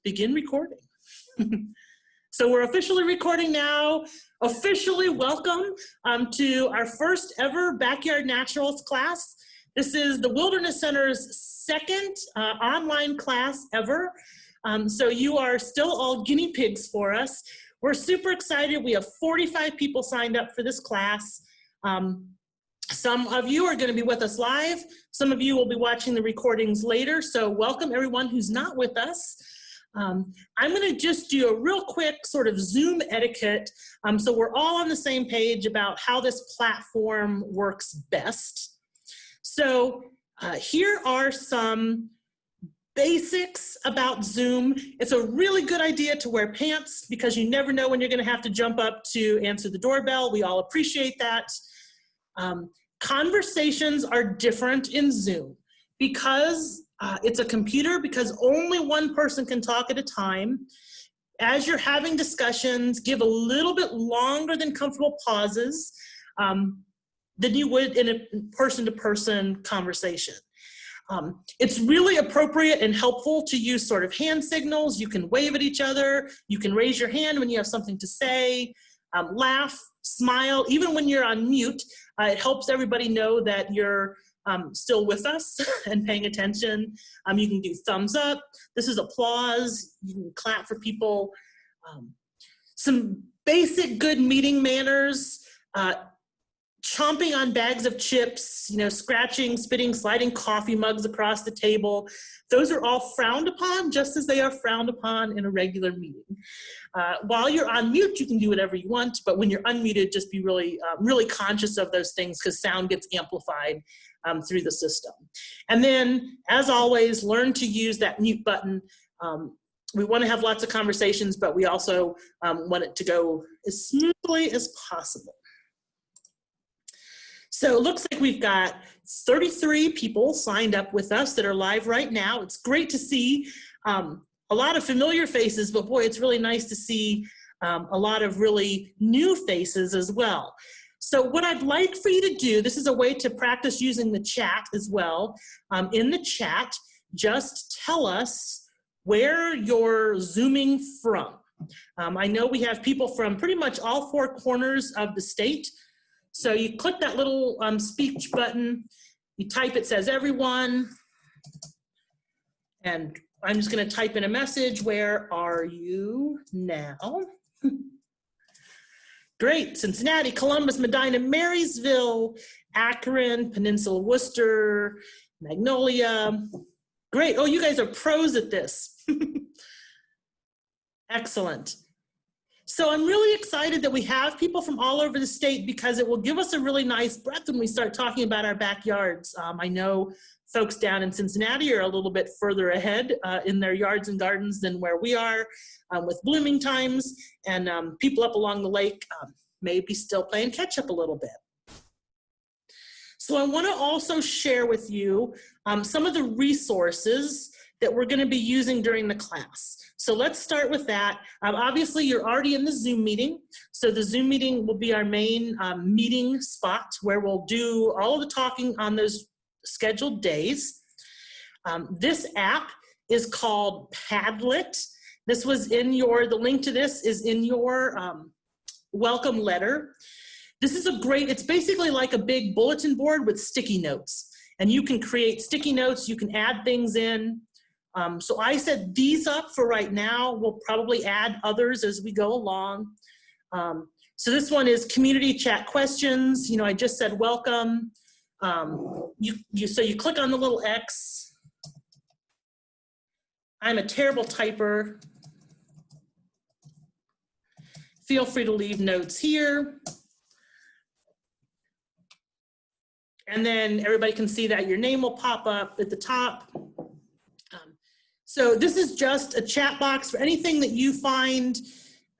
begin recording. So we're officially recording now. Officially welcome to our first ever Backyard Naturalist class. This is the Wilderness Center's second online class ever. So you are still all guinea pigs for us. We're super excited. We have 45 people signed up for this class. Some of you are going to be with us live. Some of you will be watching the recordings later. So welcome everyone who's not with us. I'm going to just do a real quick sort of Zoom etiquette so we're all on the same page about how this platform works best. So here are some basics about Zoom. It's a really good idea to wear pants because you never know when you're going to have to jump up to answer the doorbell. We all appreciate that. Conversations are different in Zoom because it's a computer, because only one person can talk at a time. As you're having discussions, give a little bit longer than comfortable pauses than you would in a person-to-person conversation. It's really appropriate and helpful to use sort of hand signals. You can wave at each other. You can raise your hand when you have something to say, laugh, smile. Even when you're on mute, it helps everybody know that you're still with us and paying attention. You can do thumbs up. This is applause. You can clap for people. Some basic good meeting manners. Chomping on bags of chips, scratching, spitting, sliding coffee mugs across the table. Those are all frowned upon, just as they are frowned upon in a regular meeting. While you're on mute, you can do whatever you want, but when you're unmuted, just be really, really conscious of those things because sound gets amplified through the system. And then, as always, learn to use that mute button. We want to have lots of conversations, but we also want it to go as smoothly as possible. So it looks like we've got 33 people signed up with us that are live right now. It's great to see a lot of familiar faces, but boy, it's really nice to see a lot of really new faces as well. So what I'd like for you to do, this is a way to practice using the chat as well. In the chat, just tell us where you're Zooming from. I know we have people from pretty much all four corners of the state. So you click that little speech button, you type, it says everyone, and I'm just going to type in a message, where are you now? Great, Cincinnati, Columbus, Medina, Marysville, Akron, Peninsula, Worcester, Magnolia. Great, oh, you guys are pros at this. Excellent. So I'm really excited that we have people from all over the state because it will give us a really nice breath when we start talking about our backyards. I know folks down in Cincinnati are a little bit further ahead in their yards and gardens than where we are with blooming times, and people up along the lake may be still playing catch up a little bit. So I want to also share with you some of the resources that we're going to be using during the class. So let's start with that. Obviously, you're already in the Zoom meeting. So the Zoom meeting will be our main meeting spot where we'll do all of the talking on those scheduled days. This app is called Padlet. This was in the link to this is in your welcome letter. This is it's basically like a big bulletin board with sticky notes. And you can create sticky notes, you can add things in. So I set these up for right now. We'll probably add others as we go along. So this one is community chat questions. I just said welcome. So you click on the little X. I'm a terrible typer. Feel free to leave notes here. And then everybody can see that your name will pop up at the top. So this is just a chat box for anything that you find,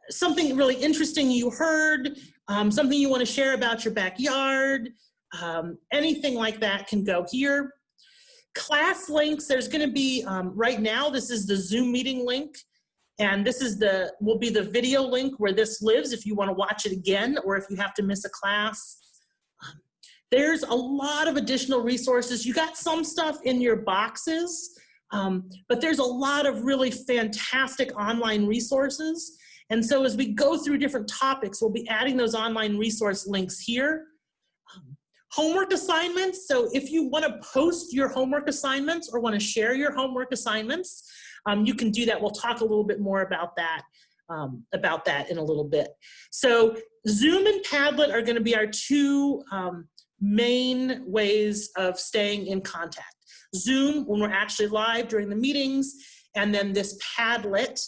something really interesting you heard, something you want to share about your backyard, anything like that can go here. Class links, there's going to be, right now, this is the Zoom meeting link, and this is will be the video link where this lives if you want to watch it again or if you have to miss a class. There's a lot of additional resources. You got some stuff in your boxes. But there's a lot of really fantastic online resources. And so as we go through different topics, we'll be adding those online resource links here. Homework assignments. So if you want to post your homework assignments or want to share your homework assignments, you can do that. We'll talk a little bit more about that in a little bit. So Zoom and Padlet are going to be our two main ways of staying in contact. Zoom when we're actually live during the meetings, and then this Padlet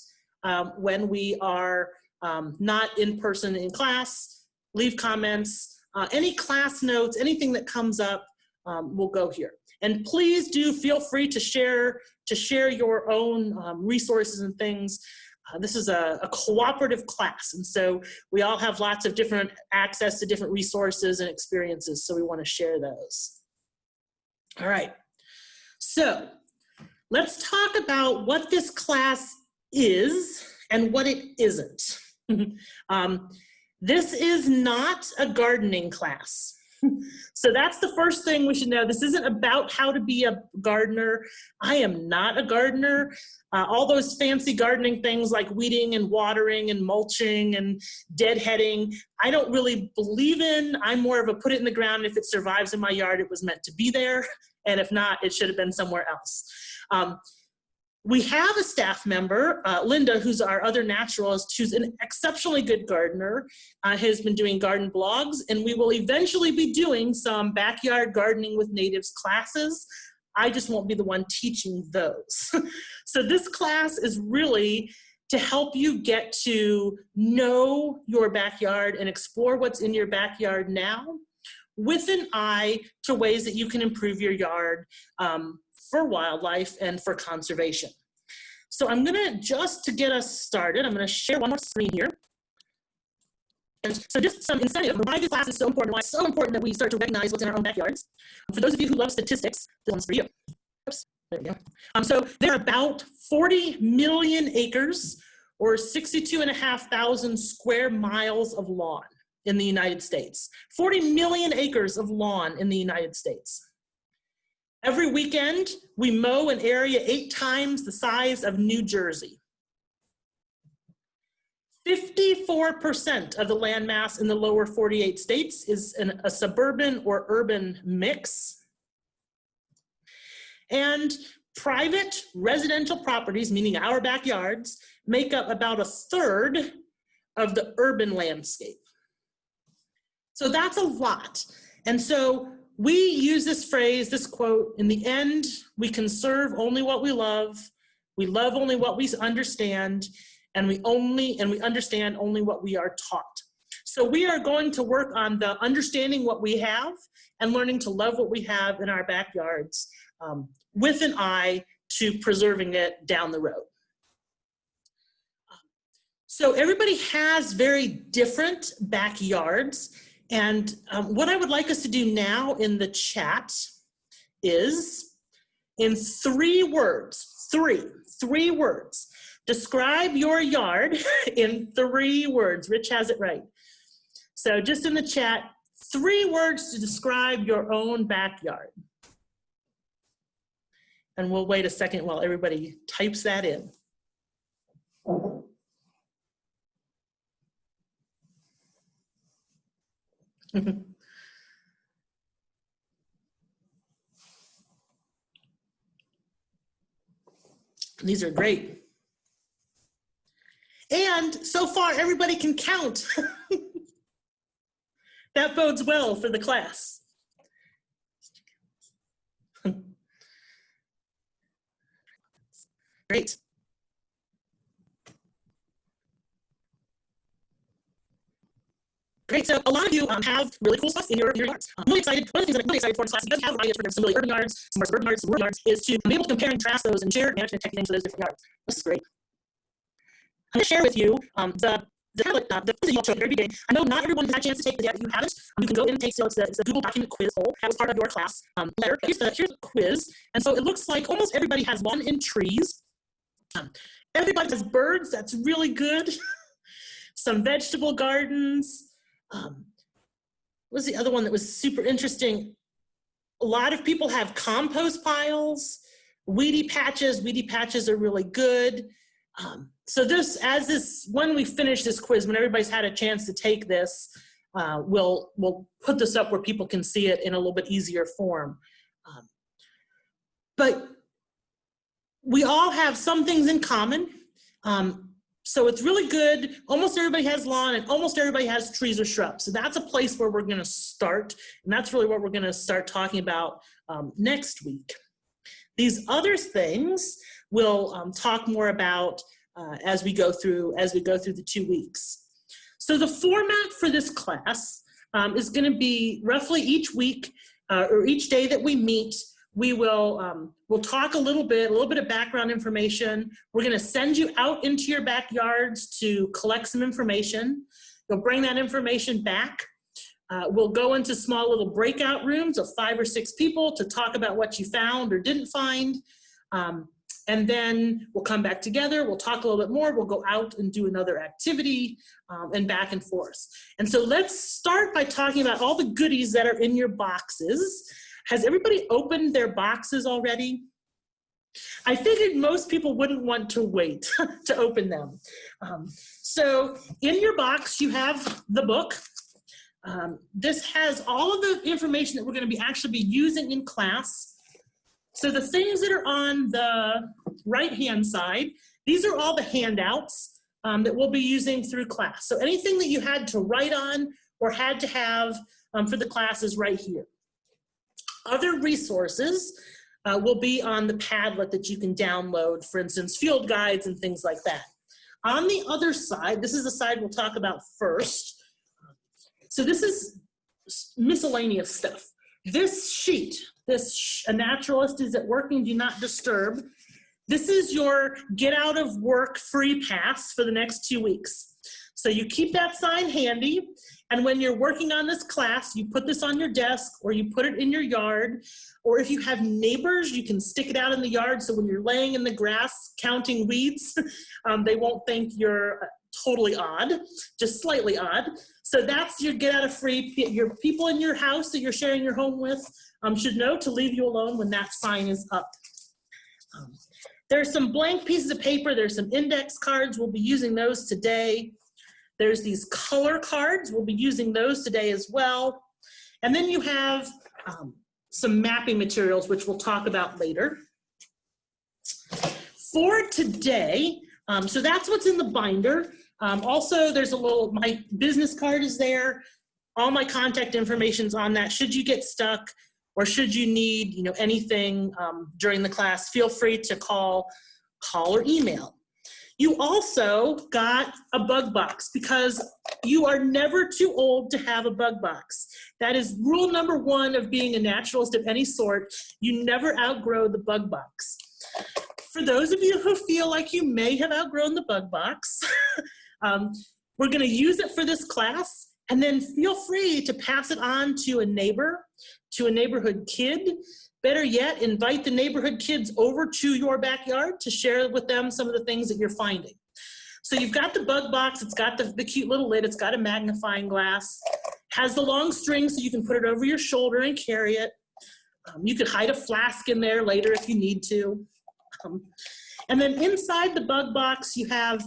when we are not in person in class. Leave comments, any class notes, anything that comes up will go here. And please do feel free to share your own resources and things. This is a cooperative class, and so we all have lots of different access to different resources and experiences, so we want to share those. All right, so let's talk about what this class is and what it isn't. This is not a gardening class. So that's the first thing we should know. This isn't about how to be a gardener. I am not a gardener. All those fancy gardening things like weeding and watering and mulching and deadheading, I don't really believe in. I'm more of a put it in the ground. If it survives in my yard, it was meant to be there. And if not, it should have been somewhere else. We have a staff member, Linda, who's our other naturalist, who's an exceptionally good gardener, has been doing garden blogs, and we will eventually be doing some backyard gardening with natives classes. I just won't be the one teaching those. So this class is really to help you get to know your backyard and explore what's in your backyard now, with an eye to ways that you can improve your yard for wildlife and for conservation. So I'm gonna, just to get us started, I'm gonna share one more screen here. And so just some incentive for why this class is so important, why it's so important that we start to recognize what's in our own backyards. For those of you who love statistics, this one's for you. Oops, there we go. So there are about 40 million acres or 62,500 square miles of lawn in the United States. 40 million acres of lawn in the United States. Every weekend, we mow an area 8 times the size of New Jersey. 54% of the landmass in the lower 48 states is a suburban or urban mix. And private residential properties, meaning our backyards, make up about 1/3 of the urban landscape. So that's a lot. And so we use this phrase, this quote, in the end, we conserve only what we love only what we understand, and we understand only what we are taught. So we are going to work on the understanding what we have and learning to love what we have in our backyards with an eye to preserving it down the road. So everybody has very different backyards. And what I would like us to do now in the chat is, in 3 words, three words, describe your yard in 3 words. Rich has it right. So just in the chat, 3 words to describe your own backyard. And we'll wait a second while everybody types that in. These are great. And so far, everybody can count. That bodes well for the class. Great. Great, so a lot of you have really cool stuff in your yards. I'm really excited. One of the things that I'm really excited for this class, you guys have a variety of different, some really urban yards, some more suburban yards, some rural yards, is to be able to compare and contrast those and share management techniques for those different yards. This is great. I'm going to share with you the quiz that you all showed at the very beginning. I know not everyone has had a chance to take the data. If you haven't, you can go in and take, so it's a Google document quiz poll. That was part of your class letter. Here's the quiz. And so it looks like almost everybody has one in trees. Everybody has birds. That's really good. Some vegetable gardens. What was the other one that was super interesting? A lot of people have compost piles. Weedy patches are really good. So when we finish this quiz, when everybody's had a chance to take this, we'll put this up where people can see it in a little bit easier form. But we all have some things in common. So it's really good. Almost everybody has lawn and almost everybody has trees or shrubs. So that's a place where we're gonna start. And that's really what we're gonna start talking about next week. These other things we'll talk more about as we go through the 2 weeks. So the format for this class is gonna be roughly each week or each day that we meet, we'll talk a little bit of background information. We're gonna send you out into your backyards to collect some information. You'll bring that information back. We'll go into small little breakout rooms of 5 or 6 people to talk about what you found or didn't find. And then we'll come back together, we'll talk a little bit more, we'll go out and do another activity and back and forth. And so let's start by talking about all the goodies that are in your boxes. Has everybody opened their boxes already? I figured most people wouldn't want to wait to open them. So in your box, you have the book. This has all of the information that we're going to actually be using in class. So the things that are on the right-hand side, these are all the handouts that we'll be using through class. So anything that you had to write on or had to have for the class is right here. Other resources will be on the Padlet that you can download, for instance, field guides and things like that. On the other side, this is the side we'll talk about first. So this is miscellaneous stuff. This sheet, a naturalist is at working, do not disturb. This is your get out of work free pass for the next 2 weeks. So you keep that sign handy, and when you're working on this class, you put this on your desk or you put it in your yard, or if you have neighbors, you can stick it out in the yard so when you're laying in the grass counting weeds, they won't think you're totally odd, just slightly odd. So that's your get out of free. Your people in your house that you're sharing your home with should know to leave you alone when that sign is up. There's some blank pieces of paper. There's some index cards. We'll be using those today. There's these color cards. We'll be using those today as well. And then you have some mapping materials, which we'll talk about later. For today, so that's what's in the binder. Also, there's my business card is there. All my contact information's on that. Should you get stuck or should you need anything during the class, feel free to call or email. You also got a bug box because you are never too old to have a bug box. That is rule number 1 of being a naturalist of any sort. You never outgrow the bug box. For those of you who feel like you may have outgrown the bug box, we're going to use it for this class, and then feel free to pass it on to a neighbor, to a neighborhood kid. Better yet, invite the neighborhood kids over to your backyard to share with them some of the things that you're finding. So you've got the bug box, it's got the cute little lid, it's got a magnifying glass, has the long string so you can put it over your shoulder and carry it. You could hide a flask in there later if you need to. And then inside the bug box, you have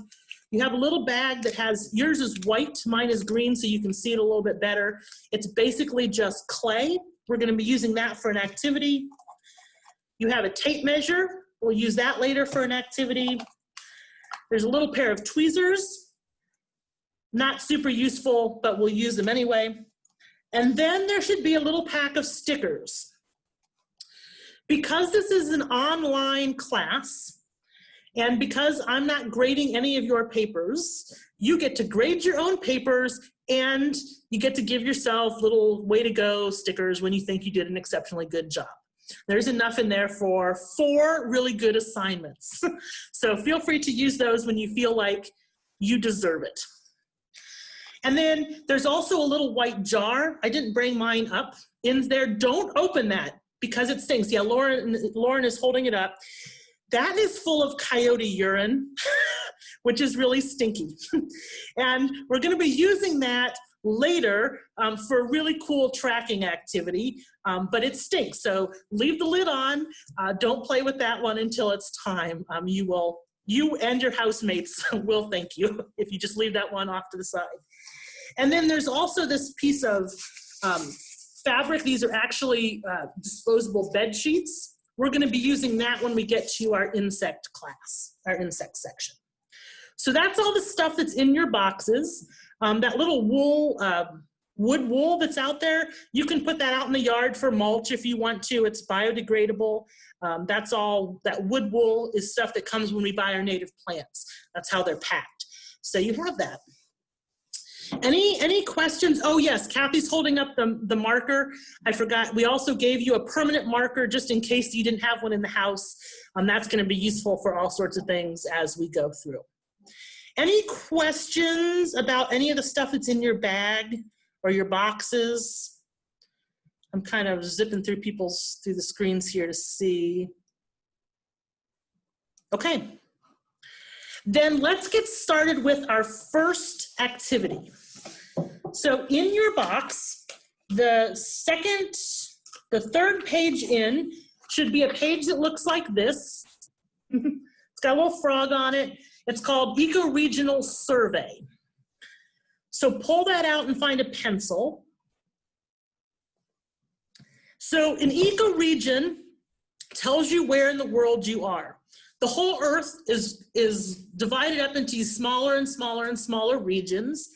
a little bag that has, yours is white, mine is green, so you can see it a little bit better. It's basically just clay. We're going to be using that for an activity. You have a tape measure. We'll use that later for an activity. There's a little pair of tweezers. Not super useful, but we'll use them anyway. And then there should be a little pack of stickers. Because this is an online class, and because I'm not grading any of your papers, you get to grade your own papers and you get to give yourself little way to go stickers when you think you did an exceptionally good job. There's enough in there for 4 really good assignments. So feel free to use those when you feel like you deserve it. And then there's also a little white jar. I didn't bring mine up. In there, don't open that because it stinks. Yeah, Lauren is holding it up. That is full of coyote urine, which is really stinky. And we're going to be using that later for a really cool tracking activity, but it stinks. So leave the lid on. Don't play with that one until it's time. You and your housemates will thank you if you just leave that one off to the side. And then there's also this piece of fabric. These are actually disposable bed sheets. We're going to be using that when we get to our insect class, our insect section. So that's all the stuff that's in your boxes. That little wool, wood wool that's out there, you can put that out in the yard for mulch if you want to. It's biodegradable. That's all, that wood wool is stuff that comes when we buy our native plants. That's how they're packed. So you have that. Any questions? Oh yes, Kathy's holding up the marker. I forgot, we also gave you a permanent marker just in case you didn't have one in the house. That's gonna be useful for all sorts of things as we go through. Any questions about any of the stuff that's in your bag or your boxes? I'm kind of zipping through through the screens here to see. Okay. Then let's get started with our first activity. So in your box, the third page in should be a page that looks like this. It's got a little frog on it. It's called Ecoregional Survey. So pull that out and find a pencil. So an ecoregion tells you where in the world you are. The whole Earth is divided up into these smaller and smaller and smaller regions.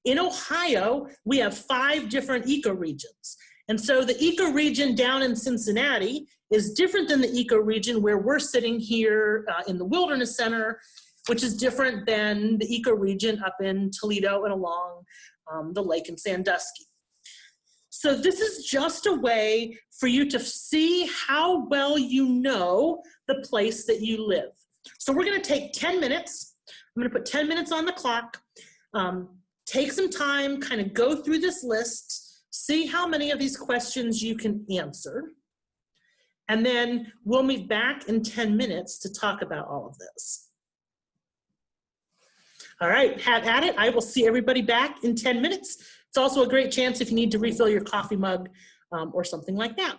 In Ohio, we have 5 different ecoregions. And so the ecoregion down in Cincinnati is different than the ecoregion where we're sitting here in the Wilderness Center, which is different than the ecoregion up in Toledo and along the lake in Sandusky. So this is just a way for you to see how well you know the place that you live. So we're gonna take 10 minutes. I'm gonna put 10 minutes on the clock. Take some time, kind of go through this list, see how many of these questions you can answer. And then we'll meet back in 10 minutes to talk about all of this. All right, have at it. I will see everybody back in 10 minutes. It's also a great chance if you need to refill your coffee mug or something like that.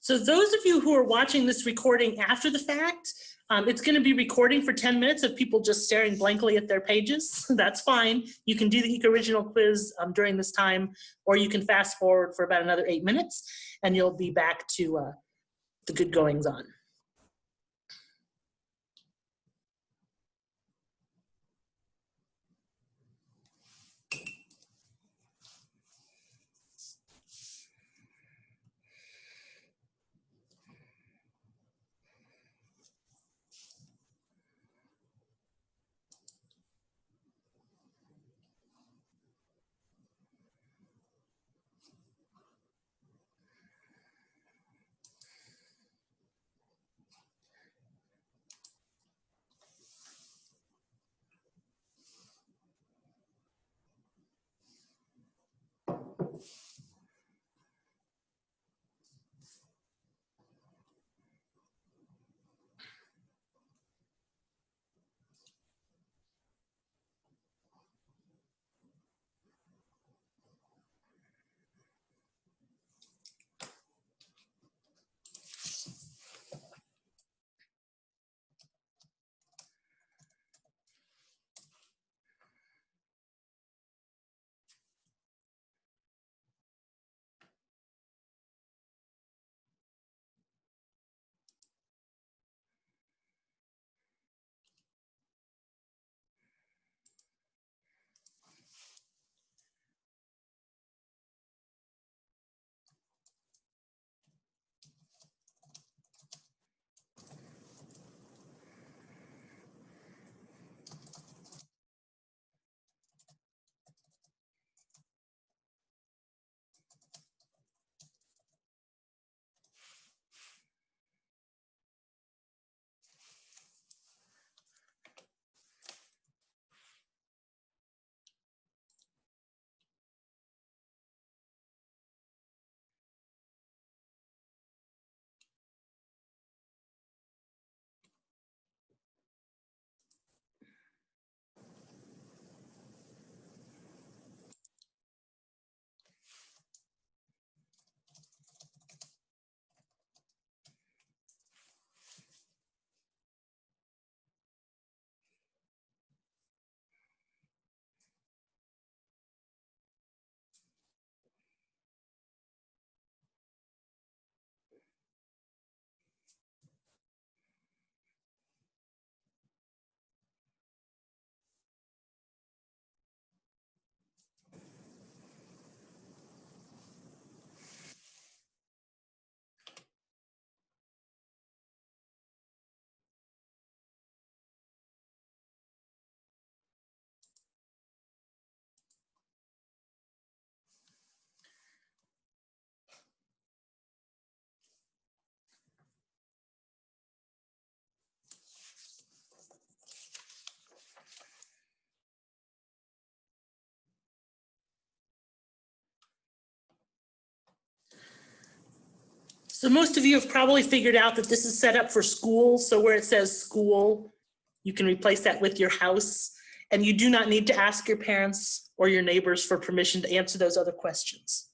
So those of you who are watching this recording after the fact, it's going to be recording for 10 minutes of people just staring blankly at their pages. That's fine. You can do the ecoregional quiz during this time, or you can fast forward for about another 8 minutes, and you'll be back to the good goings on. So most of you have probably figured out that this is set up for school. So where it says school, you can replace that with your house. And you do not need to ask your parents or your neighbors for permission to answer those other questions.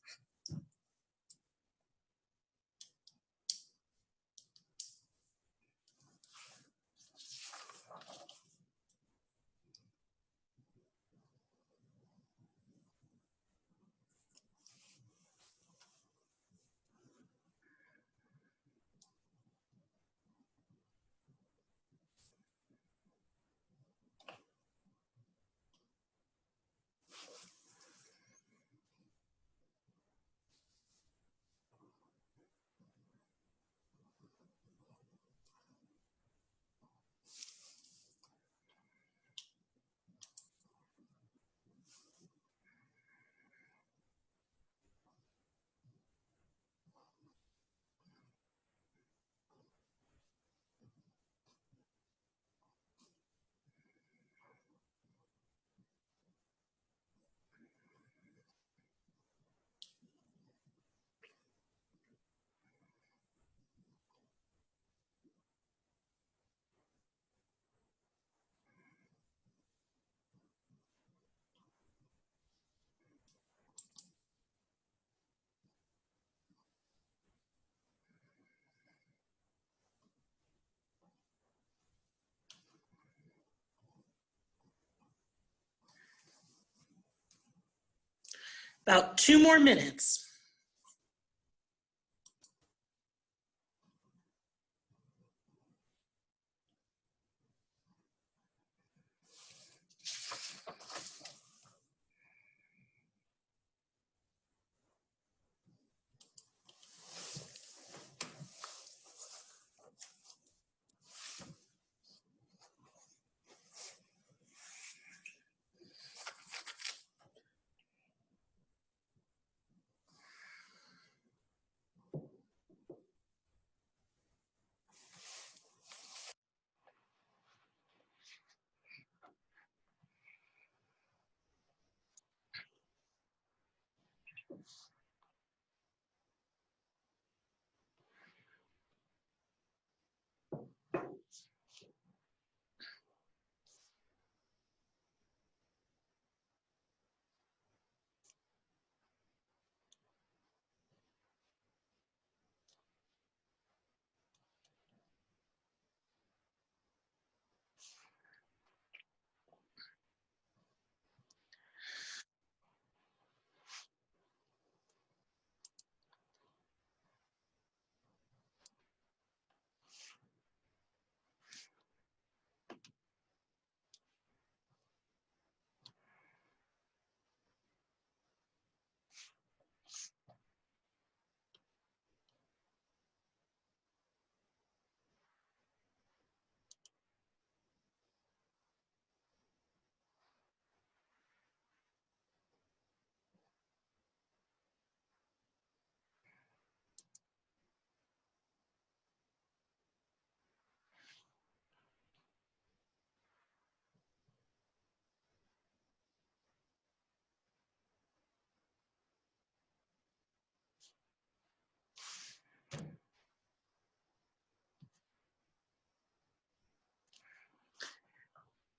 About 2 more minutes.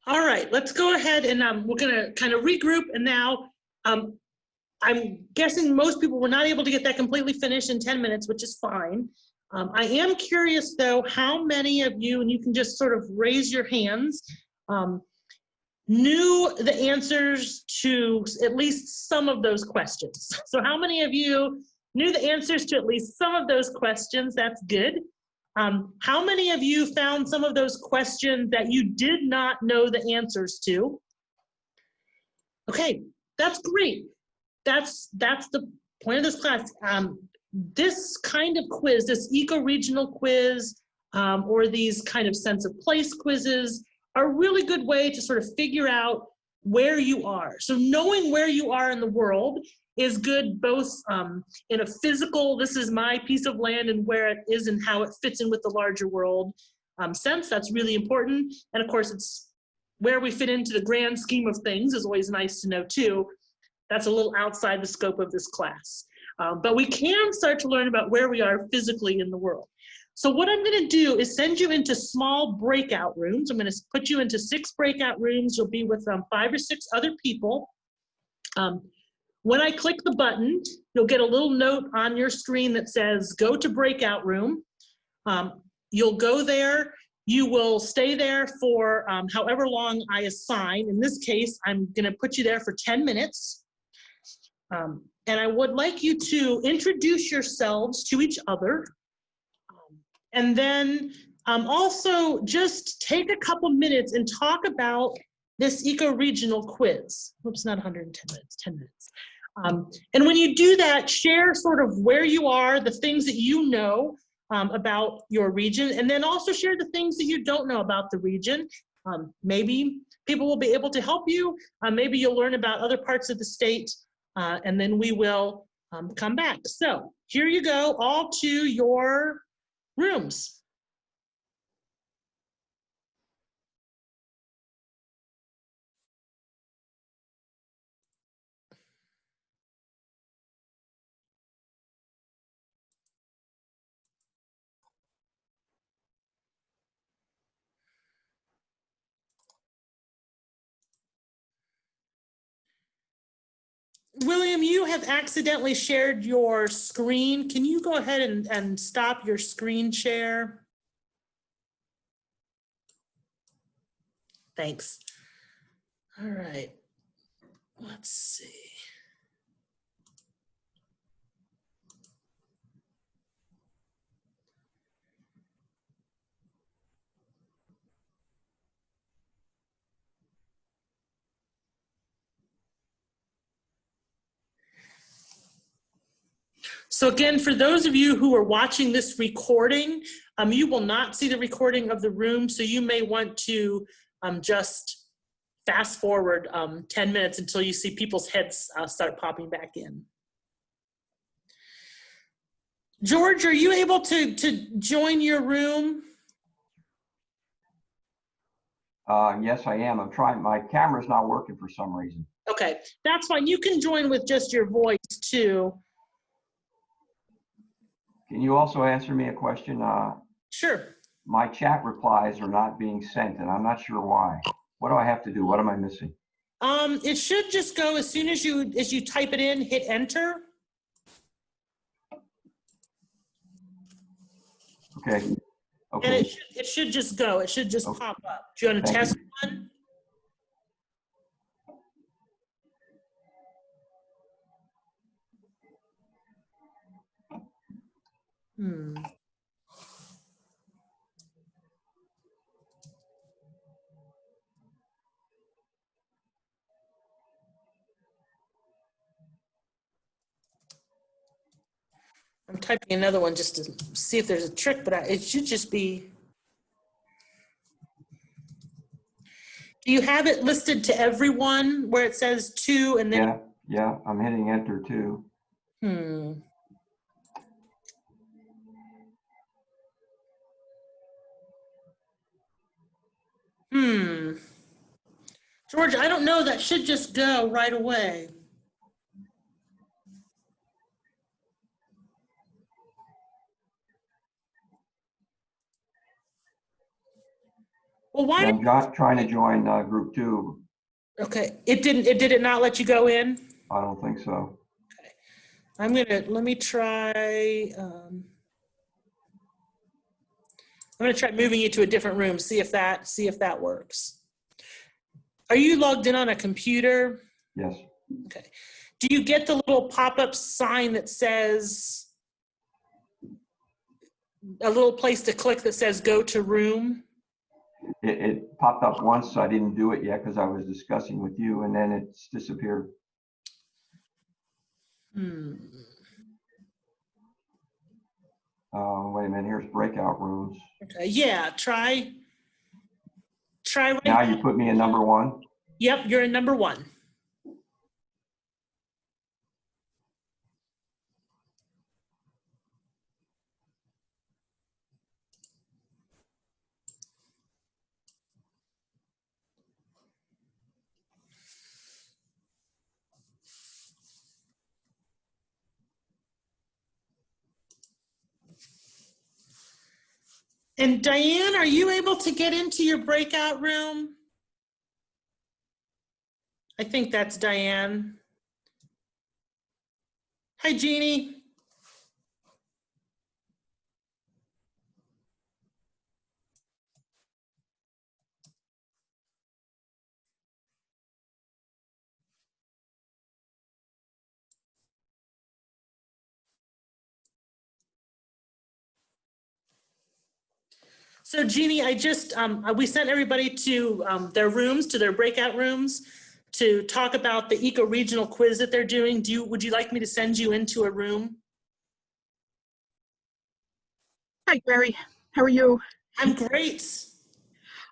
All right, let's go ahead and we're gonna kind of regroup. And now I'm guessing most people were not able to get that completely finished in 10 minutes, which is fine. I am curious though, how many of you, and you can just sort of raise your hands, knew the answers to at least some of those questions? So how many of you knew the answers to at least some of those questions? That's good. How many of you found some of those questions that you did not know the answers to? Okay, that's great. That's the point of this class. This kind of quiz, this eco-regional quiz, or these kind of sense of place quizzes are a really good way to sort of figure out where you are. So knowing where you are in the world is good both in a physical, this is my piece of land and where it is and how it fits in with the larger world sense. That's really important. And of course, it's where we fit into the grand scheme of things is always nice to know too. That's a little outside the scope of this class. But we can start to learn about where we are physically in the world. So what I'm going to do is send you into small breakout rooms. I'm going to put you into 6 breakout rooms. You'll be with 5 or 6 other people. When I click the button, you'll get a little note on your screen that says, go to breakout room. You'll go there. You will stay there for however long I assign. In this case, I'm going to put you there for 10 minutes. And I would like you to introduce yourselves to each other. And then also just take a couple minutes and talk about this eco-regional quiz. Oops, not 110 minutes, 10 minutes. And when you do that, share sort of where you are, the things that you know about your region, and then also share the things that you don't know about the region. Maybe people will be able to help you. Maybe you'll learn about other parts of the state, and then we will come back. So here you go, all to your rooms. William, you have accidentally shared your screen. Can you go ahead and stop your screen share? Thanks. All right, let's see. So again, for those of you who are watching this recording, you will not see the recording of the room, so you may want to just fast forward 10 minutes until you see people's heads start popping back in. George, are you able to join your room? Yes, I am. I'm trying. My camera's not working for some reason. Okay, that's fine. You can join with just your voice too. Can you also answer me a question? Sure. My chat replies are not being sent, and I'm not sure why. What do I have to do? What am I missing? It should just go as soon as you type it in, hit enter. Okay. Okay. And it should just go. It should just pop up. Do you want to test one? I'm typing another one just to see if there's a trick, but it should just be. Do you have it listed to everyone where it says 2 and then? Yeah, I'm hitting enter too. George, I don't know. That should just go right away. Well, why? Yeah, I'm trying to join group 2. Okay, it didn't. Did it not let you go in? I don't think so. Okay, let me try. I'm gonna try moving you to a different room. See if that works. Are you logged in on a computer? Yes. Okay. Do you get the little pop-up sign that says, a little place to click that says go to room? It popped up once, so I didn't do it yet because I was discussing with you, and then it's disappeared. Wait a minute, here's breakout rooms. Okay, yeah, try right now. You put me in number 1? Yep, you're in number 1. And Diane, are you able to get into your breakout room? I think that's Diane. Hi, Jeannie. So Jeannie, I just, we sent everybody to their rooms, to their breakout rooms, to talk about the eco-regional quiz that they're doing. Would you like me to send you into a room? Hi, Gary. How are you? I'm great.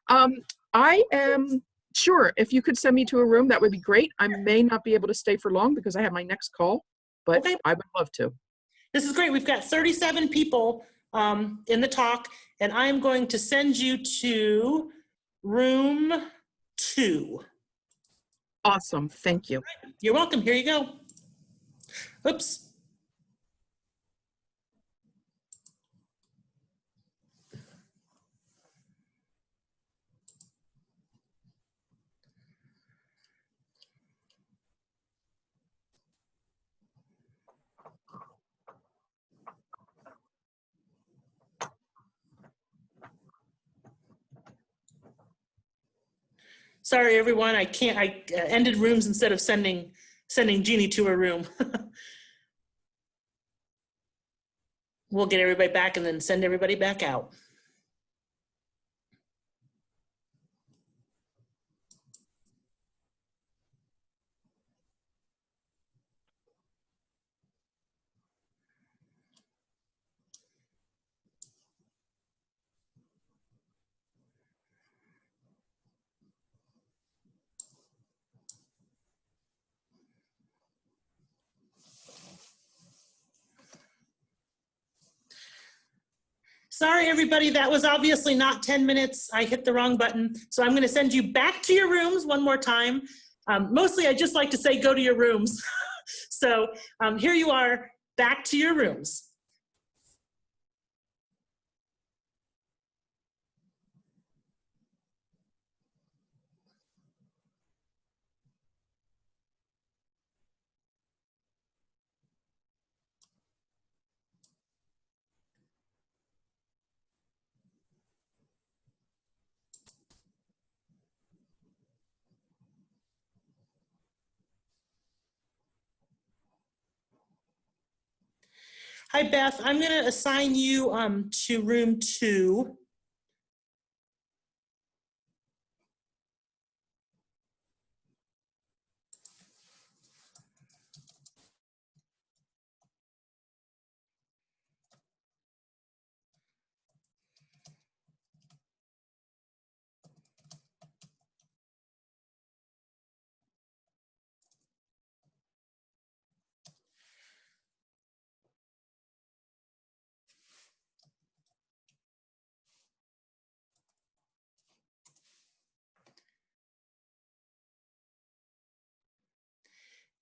I am sure if you could send me to a room, that would be great. I may not be able to stay for long because I have my next call, but Okay. I would love to. This is great. We've got 37 people in the talk, and I'm going to send you to room 2. Awesome. Thank you. You're welcome. Here you go. Oops. Sorry, everyone. I ended rooms instead of sending Jeannie to a room. We'll get everybody back and then send everybody back out. Sorry, everybody, that was obviously not 10 minutes. I hit the wrong button. So I'm going to send you back to your rooms one more time. Mostly, I just like to say, go to your rooms. So here you are, back to your rooms. Hi, Beth. I'm going to assign you to room 2.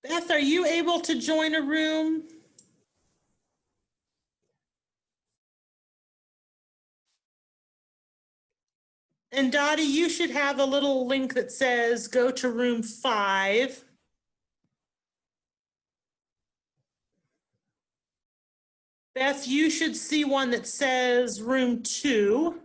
Beth, are you able to join a room? And Dottie, you should have a little link that says go to room 5. Beth, you should see one that says room 2.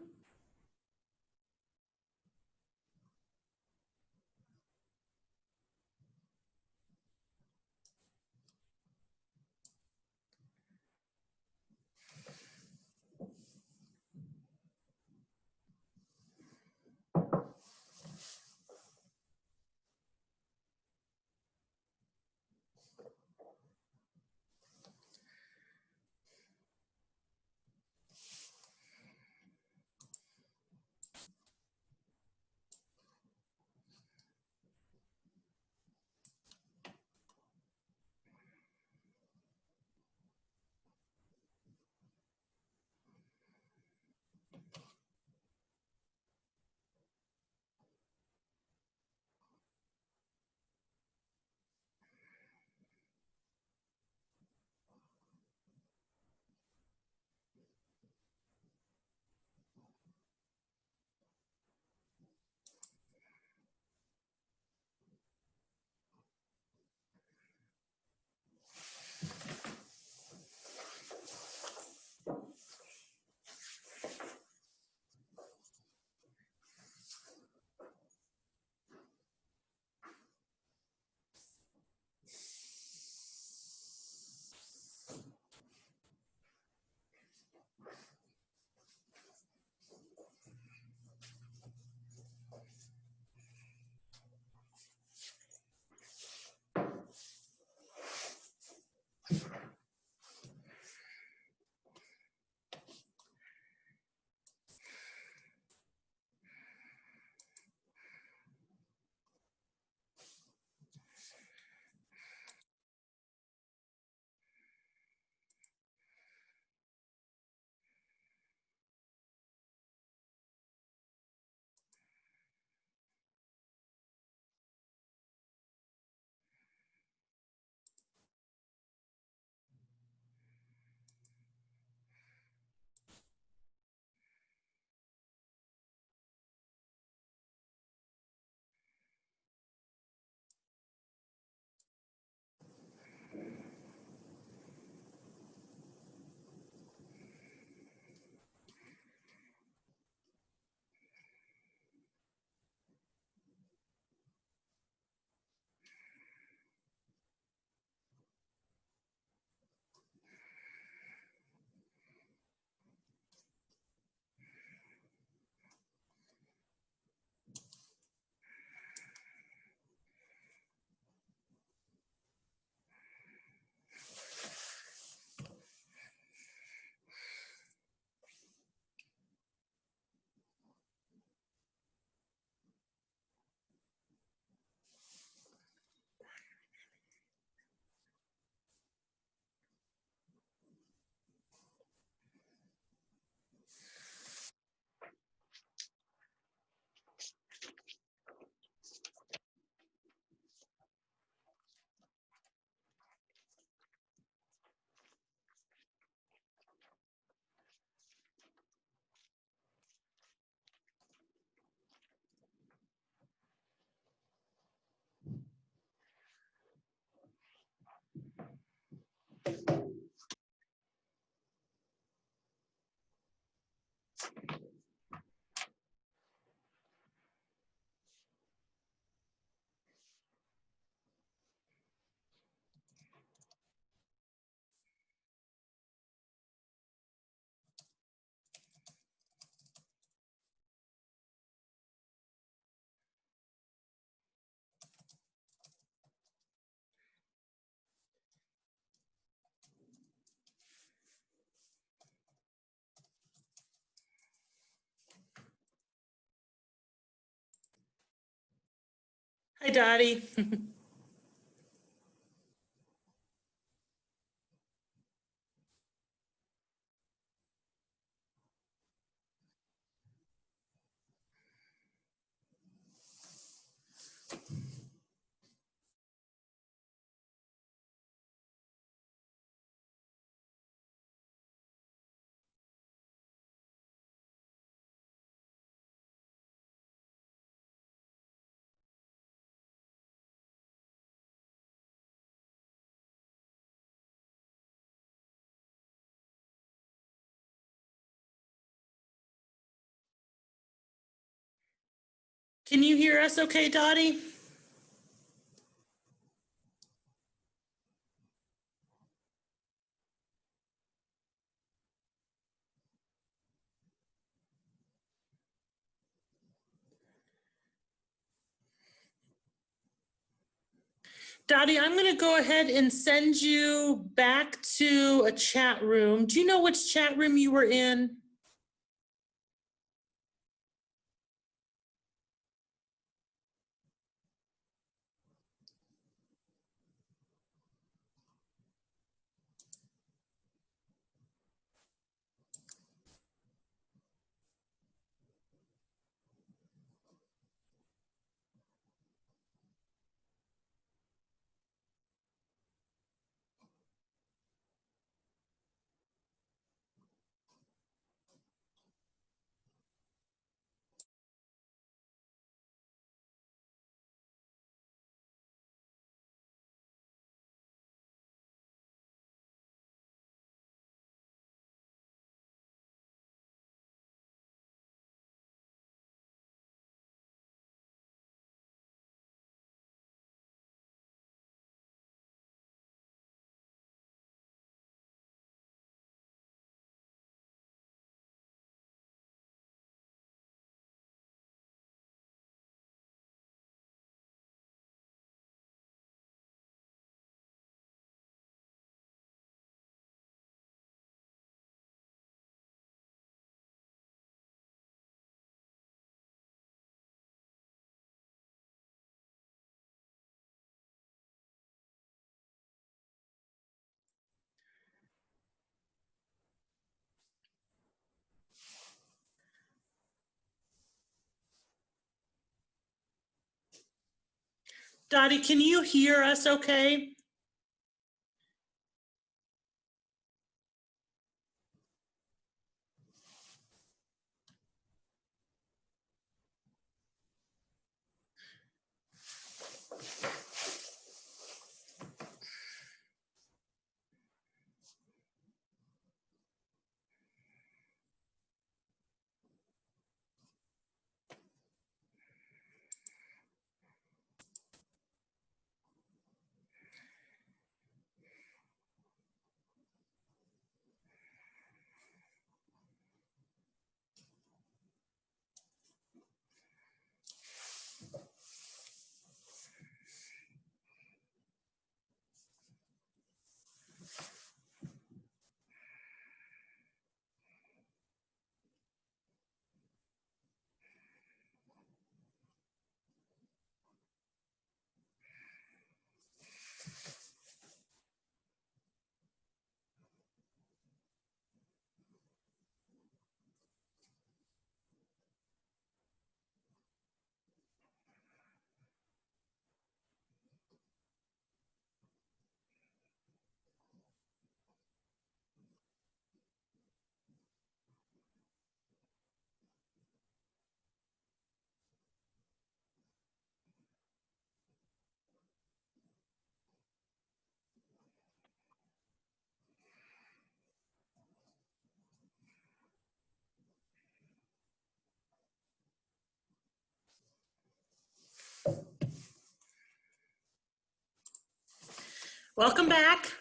Hi, Dottie. Can you hear us okay, Dottie? Dottie, I'm going to go ahead and send you back to a chat room. Do you know which chat room you were in? Dottie, can you hear us okay? Welcome back.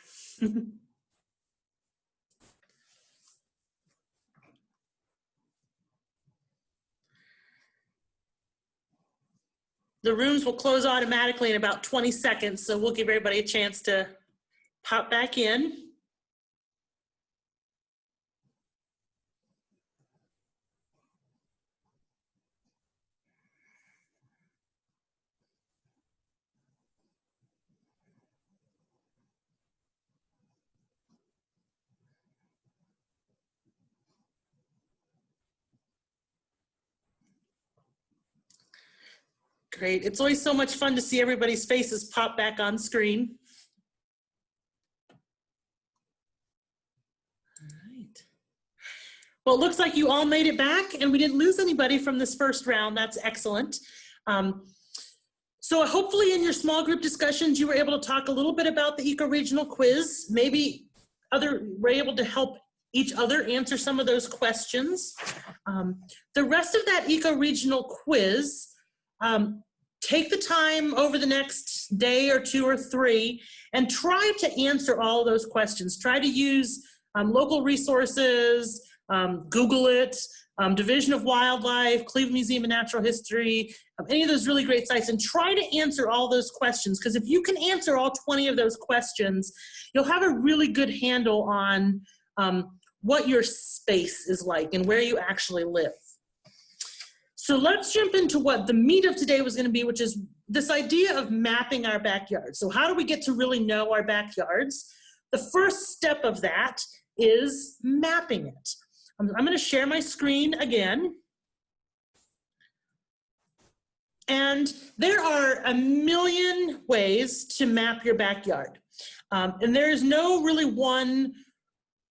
The rooms will close automatically in about 20 seconds, so we'll give everybody a chance to pop back in. Great. It's always so much fun to see everybody's faces pop back on screen. All right. Well, it looks like you all made it back and we didn't lose anybody from this first round. That's excellent. So hopefully in your small group discussions, you were able to talk a little bit about the eco-regional quiz. Maybe were able to help each other answer some of those questions. The rest of that eco-regional quiz, take the time over the next day or 2 or 3 and try to answer all those questions. Try to use local resources, Google it, Division of Wildlife, Cleveland Museum of Natural History, any of those really great sites, and try to answer all those questions, because if you can answer all 20 of those questions, you'll have a really good handle on what your space is like and where you actually live. So let's jump into what the meat of today was going to be, which is this idea of mapping our backyard. So how do we get to really know our backyards? The first step of that is mapping it. I'm going to share my screen again. And there are a million ways to map your backyard. And there is no really one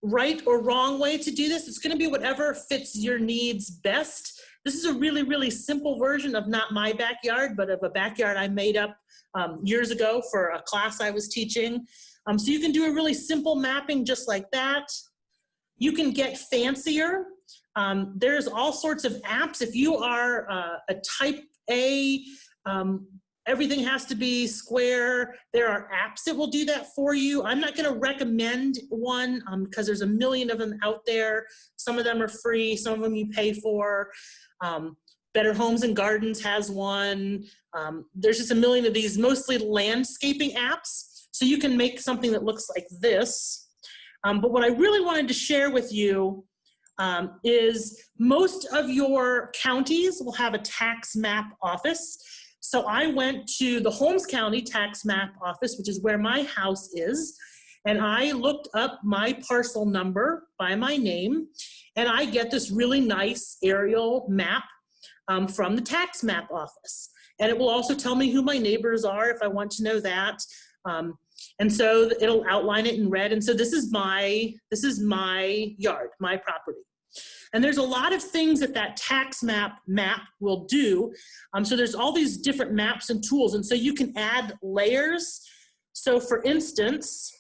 right or wrong way to do this. It's going to be whatever fits your needs best. This is a really, really simple version of not my backyard, but of a backyard I made up years ago for a class I was teaching. So you can do a really simple mapping just like that. You can get fancier. There's all sorts of apps. If you are a type A, everything has to be square. There are apps that will do that for you. I'm not going to recommend one because there's a million of them out there. Some of them are free, some of them you pay for. Better Homes and Gardens has one. There's just a million of these, mostly landscaping apps. So you can make something that looks like this. But what I really wanted to share with you is most of your counties will have a tax map office. So I went to the Holmes County tax map office, which is where my house is, and I looked up my parcel number by my name, and I get this really nice aerial map from the tax map office. And it will also tell me who my neighbors are if I want to know that. And so it'll outline it in red. And so this is my yard, my property. And there's a lot of things that that tax map will do. So there's all these different maps and tools. And so you can add layers. So for instance,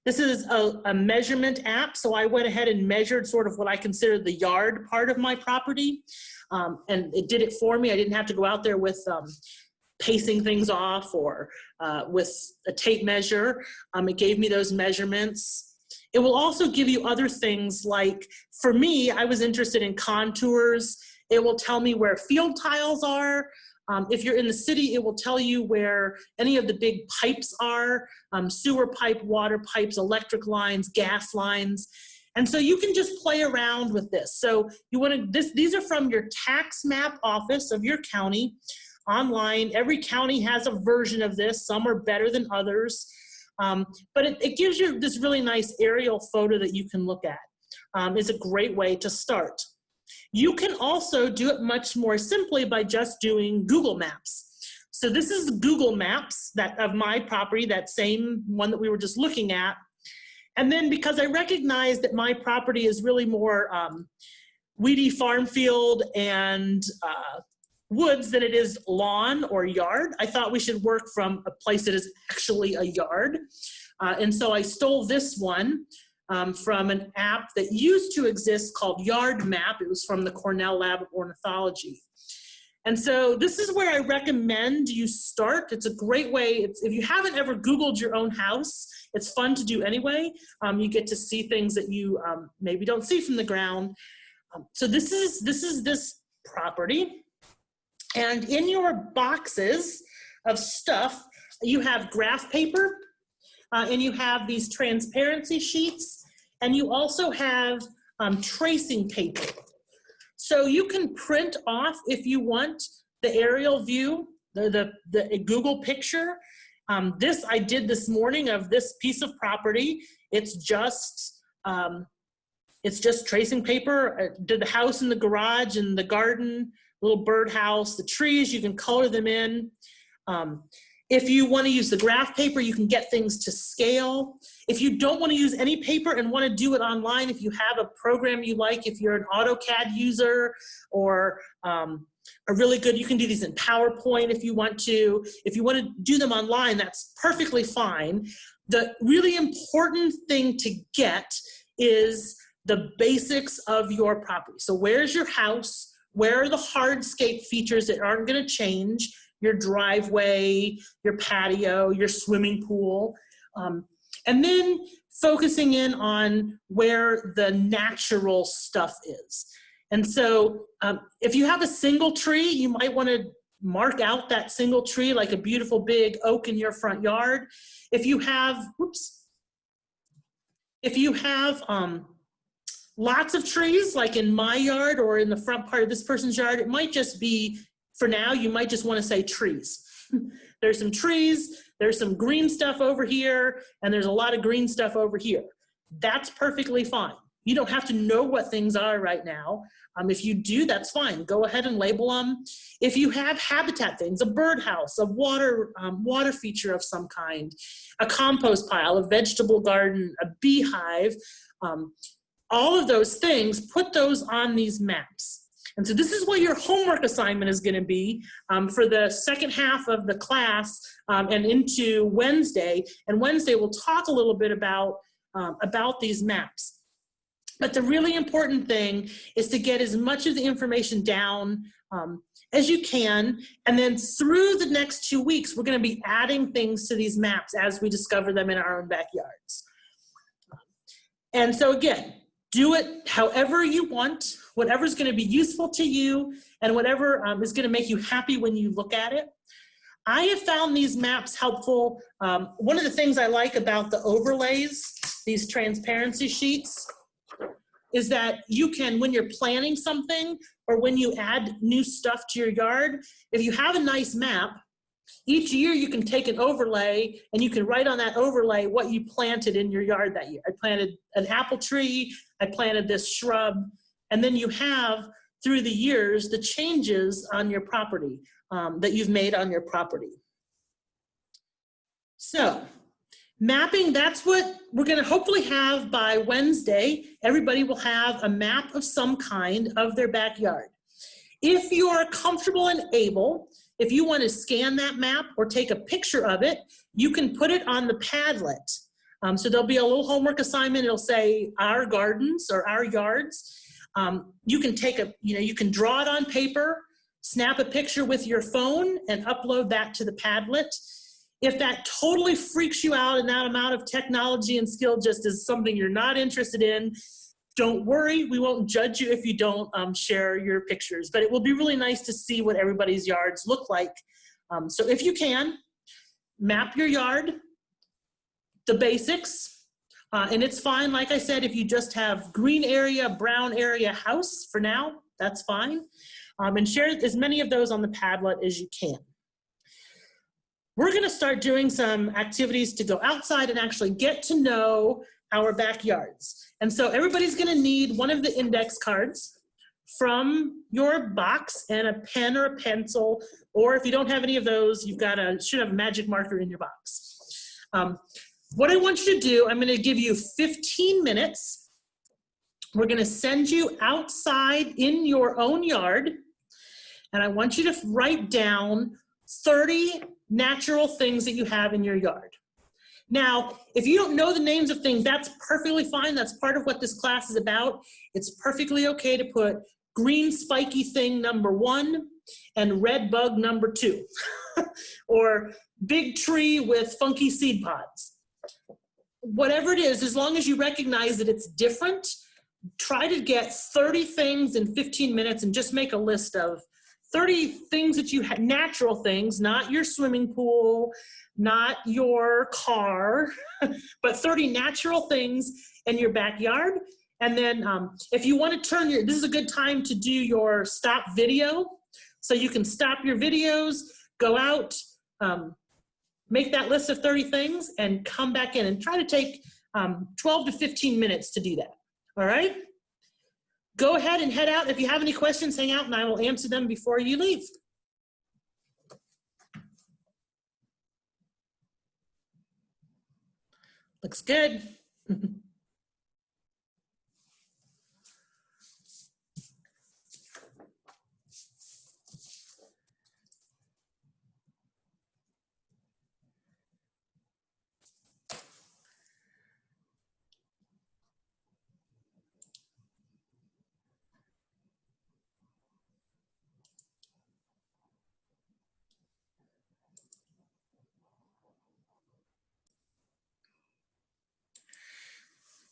this is a measurement app. So I went ahead and measured sort of what I consider the yard part of my property. And it did it for me. I didn't have to go out there with pacing things off or with a tape measure. It gave me those measurements. It will also give you other things like, for me, I was interested in contours. It will tell me where field tiles are. If you're in the city, it will tell you where any of the big pipes are, sewer pipe, water pipes, electric lines, gas lines. And so you can just play around with this. So you want to, these are from your tax map office of your county online. Every county has a version of this. Some are better than others. But it gives you this really nice aerial photo that you can look at. It's a great way to start. You can also do it much more simply by just doing Google Maps. So this is Google Maps of my property, that same one that we were just looking at. And then because I recognize that my property is really more weedy farm field and woods than it is lawn or yard, I thought we should work from a place that is actually a yard. And so I stole this one from an app that used to exist called Yard Map. It was from the Cornell Lab of Ornithology. And so this is where I recommend you start. It's a great way. If you haven't ever Googled your own house, it's fun to do anyway. You get to see things that you maybe don't see from the ground. So this is this property. And in your boxes of stuff, you have graph paper, and you have these transparency sheets, and you also have tracing paper. So you can print off, if you want, the aerial view, the Google picture. This I did this morning of this piece of property. It's just tracing paper. I did the house and the garage and the garden, little birdhouse, the trees, you can color them in. If you want to use the graph paper, you can get things to scale. If you don't want to use any paper and want to do it online, if you have a program you like, if you're an AutoCAD user or a really good, you can do these in PowerPoint if you want to. If you want to do them online, that's perfectly fine. The really important thing to get is the basics of your property. So where's your house? Where are the hardscape features that aren't going to change? Your driveway, your patio, your swimming pool, and then focusing in on where the natural stuff is. And so if you have a single tree, you might want to mark out that single tree like a beautiful big oak in your front yard. If you have, lots of trees, like in my yard or in the front part of this person's yard, it might just be, for now, you might just want to say trees. There's some trees, there's some green stuff over here, and there's a lot of green stuff over here. That's perfectly fine. You don't have to know what things are right now. If you do, that's fine. Go ahead and label them. If you have habitat things, a birdhouse, a water feature of some kind, a compost pile, a vegetable garden, a beehive, all of those things, put those on these maps. And so this is what your homework assignment is going to be for the second half of the class and into Wednesday. And Wednesday we'll talk a little bit about these maps. But the really important thing is to get as much of the information down as you can. And then through the next 2 weeks, we're going to be adding things to these maps as we discover them in our own backyards. And so again, do it however you want, whatever's going to be useful to you, and whatever is going to make you happy when you look at it. I have found these maps helpful. One of the things I like about the overlays, these transparency sheets, is that you can, when you're planning something or when you add new stuff to your yard, if you have a nice map, each year you can take an overlay and you can write on that overlay what you planted in your yard that year. I planted an apple tree, I planted this shrub, and then you have, through the years, the changes on your property that you've made on your property. So, mapping, that's what we're going to hopefully have by Wednesday. Everybody will have a map of some kind of their backyard. If you are comfortable and able, if you want to scan that map or take a picture of it, you can put it on the Padlet. So there'll be a little homework assignment. It'll say our gardens or our yards. You can take you can draw it on paper, snap a picture with your phone and upload that to the Padlet. If that totally freaks you out and that amount of technology and skill just is something you're not interested in, don't worry, we won't judge you if you don't share your pictures, but it will be really nice to see what everybody's yards look like. So if you can, map your yard, the basics, and it's fine, like I said, if you just have green area, brown area, house for now, that's fine. And share as many of those on the Padlet as you can. We're gonna start doing some activities to go outside and actually get to know our backyards. And so everybody's gonna need one of the index cards from your box and a pen or a pencil, or if you don't have any of those, should have a magic marker in your box. What I want you to do, I'm gonna give you 15 minutes. We're gonna send you outside in your own yard, and I want you to write down 30 natural things that you have in your yard. Now, if you don't know the names of things, that's perfectly fine. That's part of what this class is about. It's perfectly okay to put green spiky thing number 1, and red bug number 2, or big tree with funky seed pods. Whatever it is, as long as you recognize that it's different, try to get 30 things in 15 minutes and just make a list of 30 things that you have, natural things, not your swimming pool, not your car, but 30 natural things in your backyard. And then if you want to turn this is a good time to do your stop video. So you can stop your videos, go out, make that list of 30 things and come back in and try to take 12 to 15 minutes to do that. All right? Go ahead and head out. If you have any questions, hang out and I will answer them before you leave. Looks good.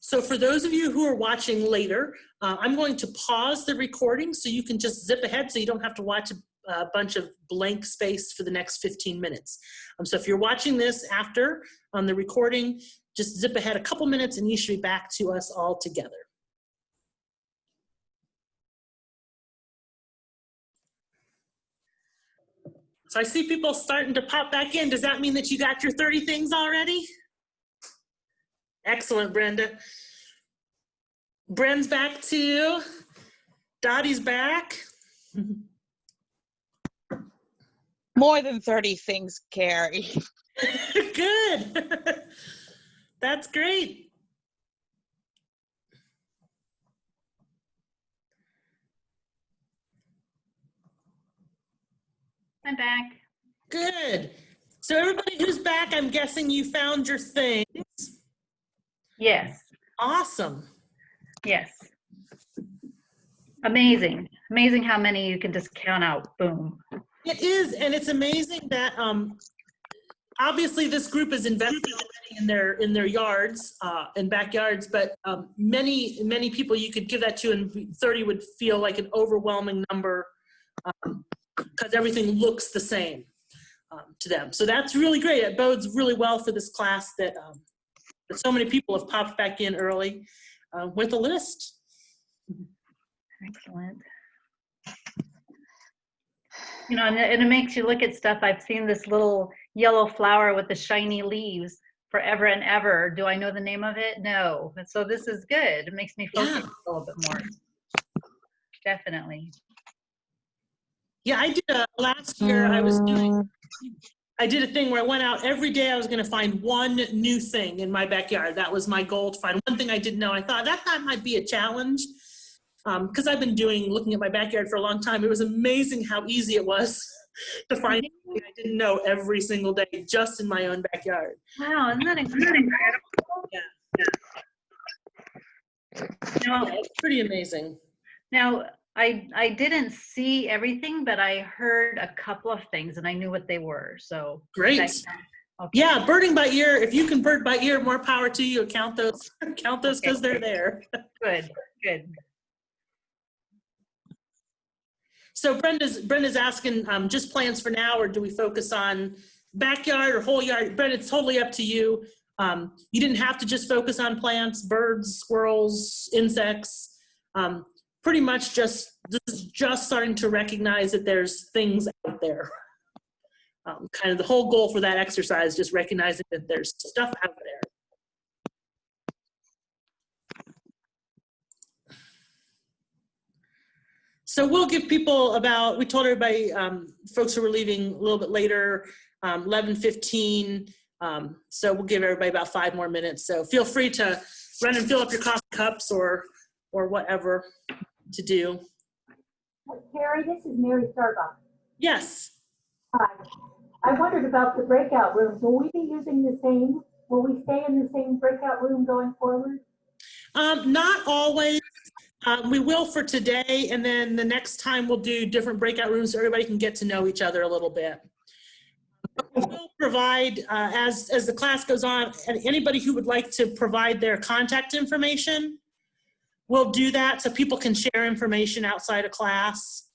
So for those of you who are watching later, I'm going to pause the recording so you can just zip ahead so you don't have to watch a bunch of blank space for the next 15 minutes. So if you're watching this after on the recording, just zip ahead a couple minutes and you should be back to us all together. So I see people starting to pop back in. Does that mean that you got your 30 things already? Excellent, Brenda. Bren's back too. Dottie's back. More than 30 things, Carrie. Good. That's great. I'm back. Good. So everybody who's back, I'm guessing you found your things. Yes, Awesome. yes. Amazing. Amazing how many you can just count out. Boom. It is, and it's amazing that obviously this group is investing in their yards and backyards, but many people you could give that to, and 30 would feel like an overwhelming number because everything looks the same to them. So that's really great. It bodes really well for this class that so many people have popped back in early with a list. Excellent. You know, and it makes you look at stuff. I've seen this little yellow flower with the shiny leaves forever and ever. Do I know the name of it? No. And so this is good. It makes me focus a little bit more. Definitely. Yeah, I did last year. I did a thing where I went out every day. I was going to find one new thing in my backyard. That was my goal, to find one thing I didn't know. I thought that might be a challenge because I've been looking at my backyard for a long time. It was amazing how easy it was to find something I didn't know every single day just in my own backyard. Wow, isn't that incredible? Yeah. Now, It's pretty amazing. now I didn't see everything, but I heard a couple of things and I knew what they were. So Great. Okay. Yeah, birding by ear. If you can bird by ear, more power to you. Count those because they're there. Good, good. So Brenda's asking just plans for now, or do we focus on backyard or whole yard? Brenda, it's totally up to you. You didn't have to just focus on plants, birds, squirrels, insects. Pretty much just starting to recognize that there's things out there. Kind of the whole goal for that exercise, just recognizing that there's stuff out there. So we'll give people we told everybody, folks who were leaving a little bit later, 11:15. So we'll give everybody about 5 more minutes. So feel free to run and fill up your coffee cups or whatever to do. Carrie, this is Mary Starbuck. Yes. Hi. I wondered about the breakout rooms. Will we be using the same? Will we stay in the same breakout room going forward? Not always. We will for today, and then the next time we'll do different breakout rooms so everybody can get to know each other a little bit. We will provide, as the class goes on, and anybody who would like to provide their contact information, we'll do that so people can share information outside of class.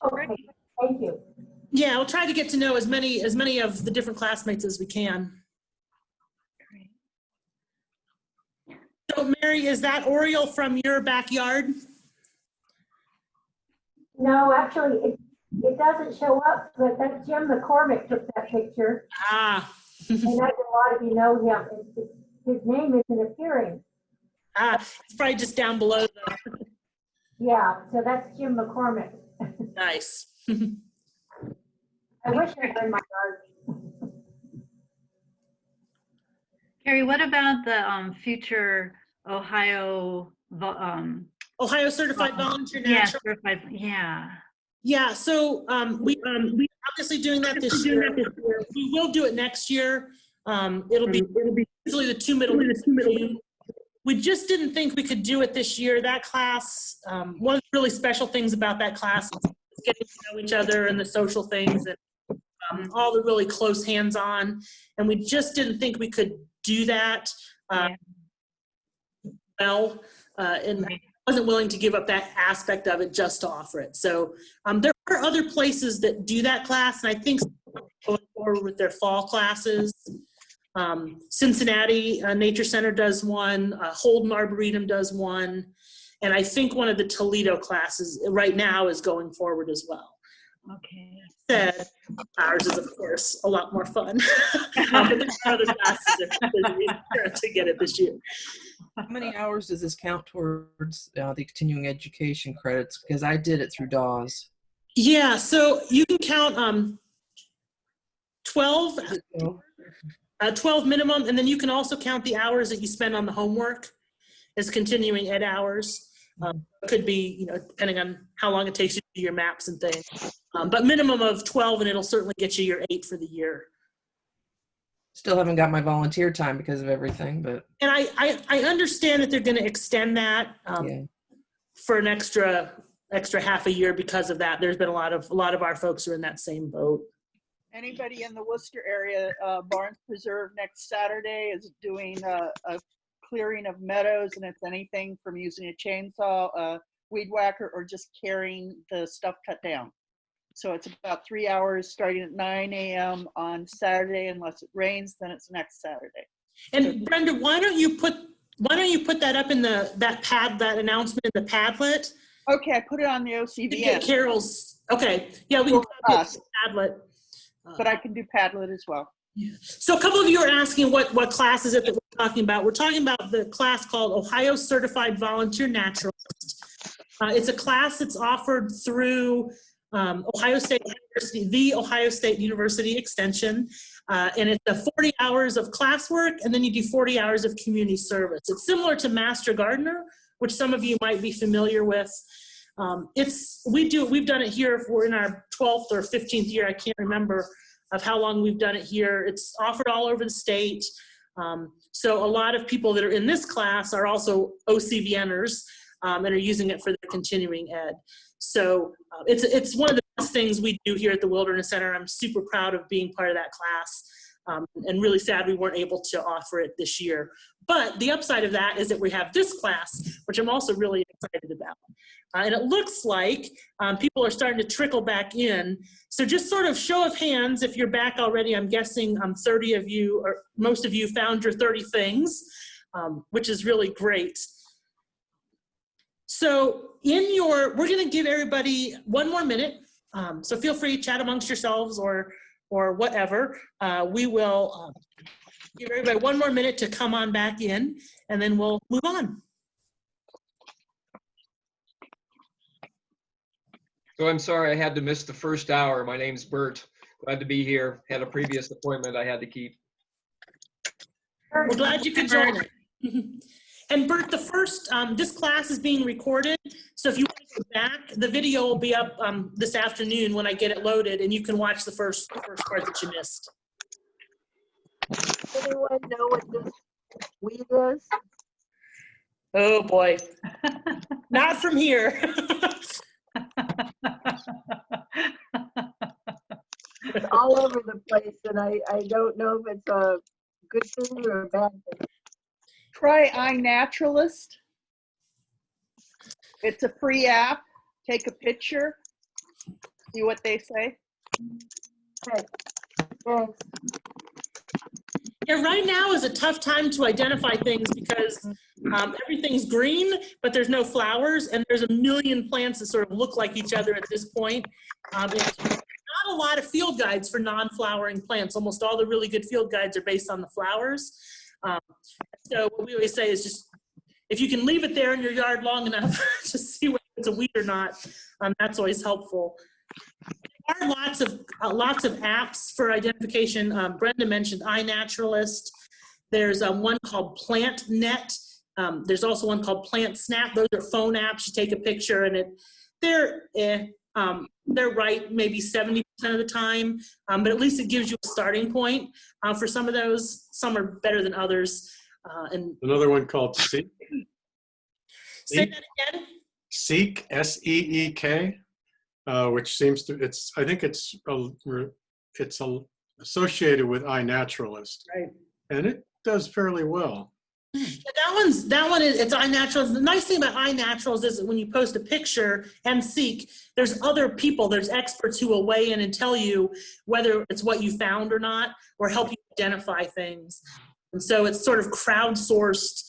Okay, thank you. Yeah, we'll try to get to know as many of the different classmates as we can. So Mary, is that Oriole from your backyard? No, actually, it doesn't show up, but that Jim McCormick took that picture. Ah. And I know a lot of you know him. His name isn't appearing. It's probably just down below. Yeah, so that's Jim McCormick. Nice. I wish I were in my garden. Carrie, what about the future Ohio, Ohio Certified Volunteer yeah, Natural. certified, yeah. Yeah, so we obviously doing that this year. We will do it next year. It'll be usually the two middle weeks of June. We just didn't think we could do it this year. That class, one of the really special things about that class is getting to know each other and the social things and all the really close hands-on. And we just didn't think we could do that well. And I wasn't willing to give up that aspect of it just to offer it. So there are other places that do that class, and I think going forward with their fall classes. Cincinnati Nature Center does one, Holden Arboretum does one, and I think one of the Toledo classes right now is going forward as well. Okay. Said, ours is, of course, a lot more fun. But there's other classes to get it this year. How many hours does this count towards the continuing education credits? Because I did it through DAWS. Yeah, so you can count 12 minimum, and then you can also count the hours that you spend on the homework as continuing ed hours. It could be, depending on how long it takes you to do your maps and things. But minimum of 12, and it'll certainly get you your 8 for the year. Still haven't got my volunteer time because of everything, but. And I understand that they're going to extend that for an extra half a year because of that. There's been a lot of our folks are in that same boat. Anybody in the Worcester area, Barnes Preserve next Saturday is doing a clearing of meadows, and it's anything from using a chainsaw, a weed whacker, or just carrying the stuff cut down. So it's about 3 hours starting at 9 a.m. on Saturday, unless it rains, then it's next Saturday. And Brenda, why don't you put that up in that announcement in the Padlet? Okay, I put it on the OCVN. Carol's, okay. Yeah, we can put Padlet. But I can do Padlet as well. Yeah. So a couple of you are asking what class is it that we're talking about. We're talking about the class called Ohio Certified Volunteer Naturalist. It's a class that's offered through Ohio State University, the Ohio State University Extension. And it's 40 hours of classwork, and then you do 40 hours of community service. It's similar to Master Gardener, which some of you might be familiar with. We've done it here if we're in our 12th or 15th year, I can't remember of how long we've done it here. It's offered all over the state. So a lot of people that are in this class are also OCVNers and are using it for their continuing ed. So it's one of the best things we do here at the Wilderness Center. I'm super proud of being part of that class and really sad we weren't able to offer it this year. But the upside of that is that we have this class, which I'm also really excited about. And it looks like people are starting to trickle back in. So just sort of show of hands, if you're back already, I'm guessing 30 of you, or most of you found your 30 things, which is really great. So we're gonna give everybody one more minute. So feel free to chat amongst yourselves or whatever. We will give everybody one more minute to come on back in, and then we'll move on. So I'm sorry I had to miss the first hour. My name's Bert. Glad to be here. Had a previous appointment I had to keep. We're glad you could join us. And Bert, this class is being recorded. So if you want to go back, the video will be up this afternoon when I get it loaded, and you can watch the first part that you missed. Anyone know what this weed is? Oh boy. Not from here. It's all over the place, and I don't know if it's a good thing or a bad thing. Try iNaturalist. It's a free app. Take a picture. See what they say. Okay. Thanks. Yeah, right now is a tough time to identify things because everything's green, but there's no flowers, and there's a million plants that sort of look like each other at this point. There's not a lot of field guides for non-flowering plants. Almost all the really good field guides are based on the flowers. So what we always say is just, if you can leave it there in your yard long enough to see whether it's a weed or not, that's always helpful. There are lots of apps for identification. Brenda mentioned iNaturalist. There's one called PlantNet. There's also one called PlantSnap. Those are phone apps. You take a picture and they're right maybe 70% of the time, but at least it gives you a starting point for some of those. Some are better than others. And another one called Seek. say that again. Seek, S-E-E-K, which seems to, I think it's associated with iNaturalist. Right. And it does fairly well. That one is, it's iNaturalist. The nice thing about iNaturalist is that when you post a picture and Seek, there's other people, there's experts who will weigh in and tell you whether it's what you found or not, or help you identify things. And so it's sort of crowdsourced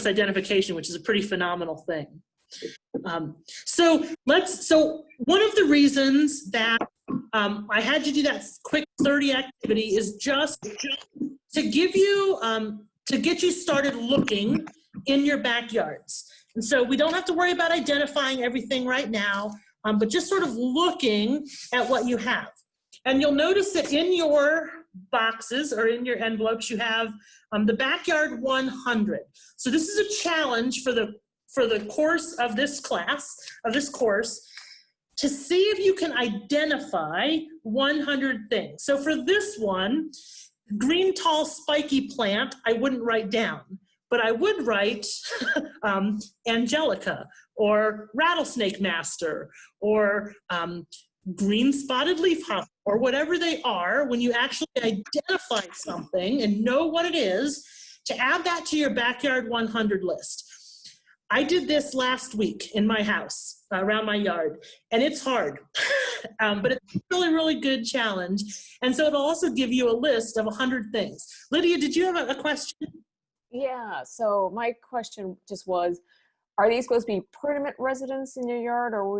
identification, which is a pretty phenomenal thing. So one of the reasons that I had you do that quick 30 activity is just to give you, to get you started looking in your backyards. And so we don't have to worry about identifying everything right now, but just sort of looking at what you have. And you'll notice that in your boxes or in your envelopes, you have the Backyard 100. So this is a challenge for the course of this class, to see if you can identify 100 things. So for this one, green tall spiky plant, I wouldn't write down, but I would write Angelica or rattlesnake master or green spotted leafhopper or whatever they are. When you actually identify something and know what it is, to add that to your Backyard 100 list. I did this last week in my house, around my yard, and it's hard, but it's a really, really good challenge. And so it'll also give you a list of 100 things. Lydia, did you have a question? Yeah, so my question just was, are these supposed to be permanent residents in your yard, or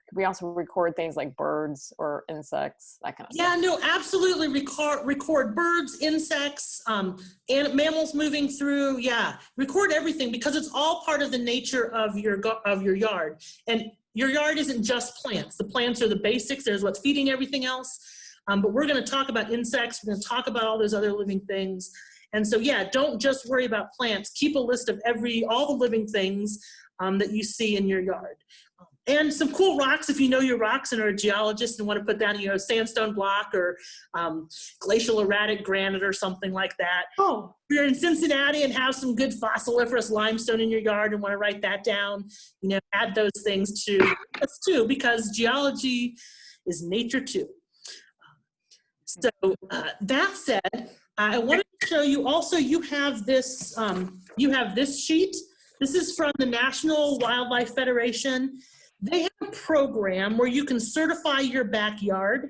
could we also record things like birds or insects, that kind of stuff? Yeah, no, absolutely. Record birds, insects, and mammals moving through. Yeah, record everything because it's all part of the nature of your yard. And your yard isn't just plants. The plants are the basics. There's what's feeding everything else. But we're going to talk about insects. We're going to talk about all those other living things. And so, yeah, don't just worry about plants. Keep a list of all the living things that you see in your yard. And some cool rocks, if you know your rocks and are a geologist and want to put down, sandstone block or glacial erratic granite or something like that. Oh. If you're in Cincinnati and have some good fossiliferous limestone in your yard and want to write that down, add those things to us too, because geology is nature too. So that said, I wanted to show you also, you have this sheet. This is from the National Wildlife Federation. They have a program where you can certify your backyard.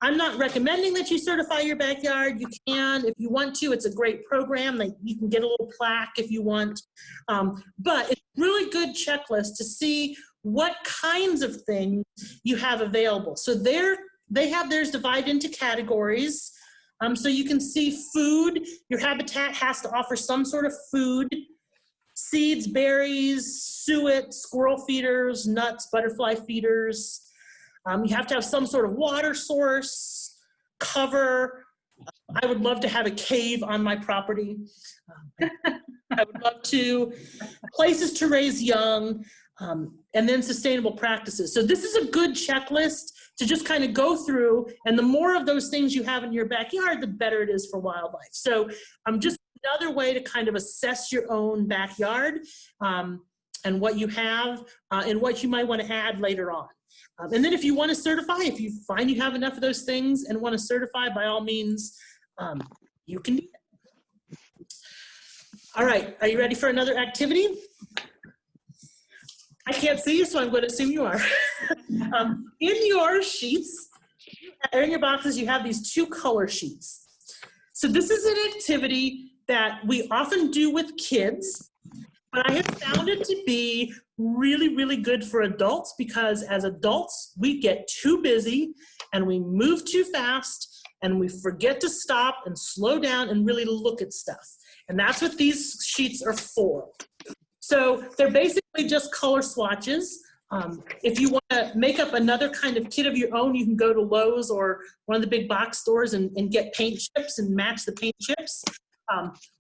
I'm not recommending that you certify your backyard. You can if you want to. It's a great program. You can get a little plaque if you want. But it's a really good checklist to see what kinds of things you have available. So they have theirs divided into categories. So you can see food. Your habitat has to offer some sort of food. Seeds, berries, suet, squirrel feeders, nuts, butterfly feeders. You have to have some sort of water source, cover. I would love to have a cave on my property. I would love to, places to raise young, and then sustainable practices. So this is a good checklist to just kind of go through, and the more of those things you have in your backyard, the better it is for wildlife. So just another way to kind of assess your own backyard and what you have and what you might want to add later on. And then if you want to certify, if you find you have enough of those things and want to certify, by all means, you can do that. All right, are you ready for another activity? I can't see you, so I'm going to assume you are. In your sheets, or in your boxes, you have these 2 color sheets. So this is an activity that we often do with kids, but I have found it to be really, really good for adults, because as adults, we get too busy and we move too fast and we forget to stop and slow down and really look at stuff. And that's what these sheets are for. So they're basically just color swatches. If you want to make up another kind of kit of your own, you can go to Lowe's or one of the big box stores and get paint chips and match the paint chips.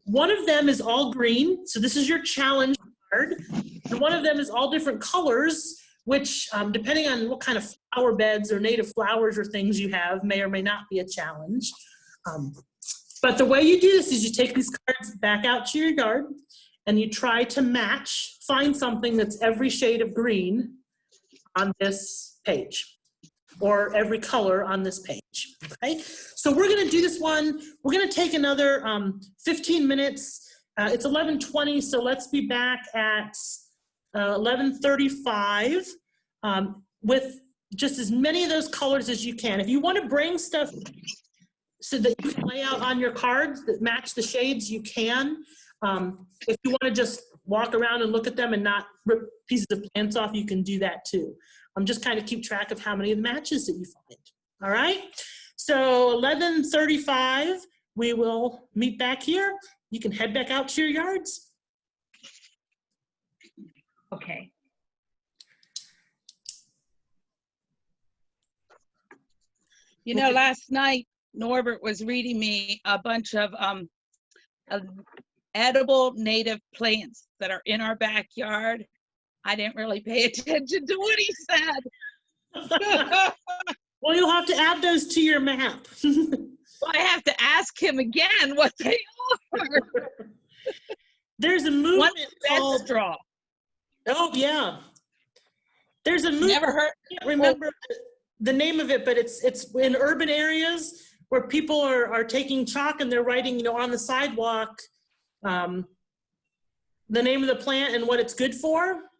One of them is all green, so this is your challenge card. And one of them is all different colors, which depending on what kind of flower beds or native flowers or things you have may or may not be a challenge. But the way you do this is you take these cards back out to your yard and you try to match, find something that's every shade of green on this page, or every color on this page, okay? So we're gonna do this one. We're gonna take another 15 minutes. It's 11:20, so let's be back at 11:35 with just as many of those colors as you can. If you wanna bring stuff so that you can lay out on your cards that match the shades, you can. If you want to just walk around and look at them and not rip pieces of plants off, you can do that too. Just kind of keep track of how many of the matches that you find. All right, so 11:35, we will meet back here. You can head back out to your yards. Okay. You know, last night, Norbert was reading me a bunch of edible native plants that are in our backyard. I didn't really pay attention to what he said. Well, you'll have to add those to your map. Well, I have to ask him again what they are. There's a movement called straw. Oh yeah. There's a movement. Never heard. I can't remember the name of it, but it's in urban areas where people are taking chalk and they're writing, you know, on the sidewalk, the name of the plant and what it's good for.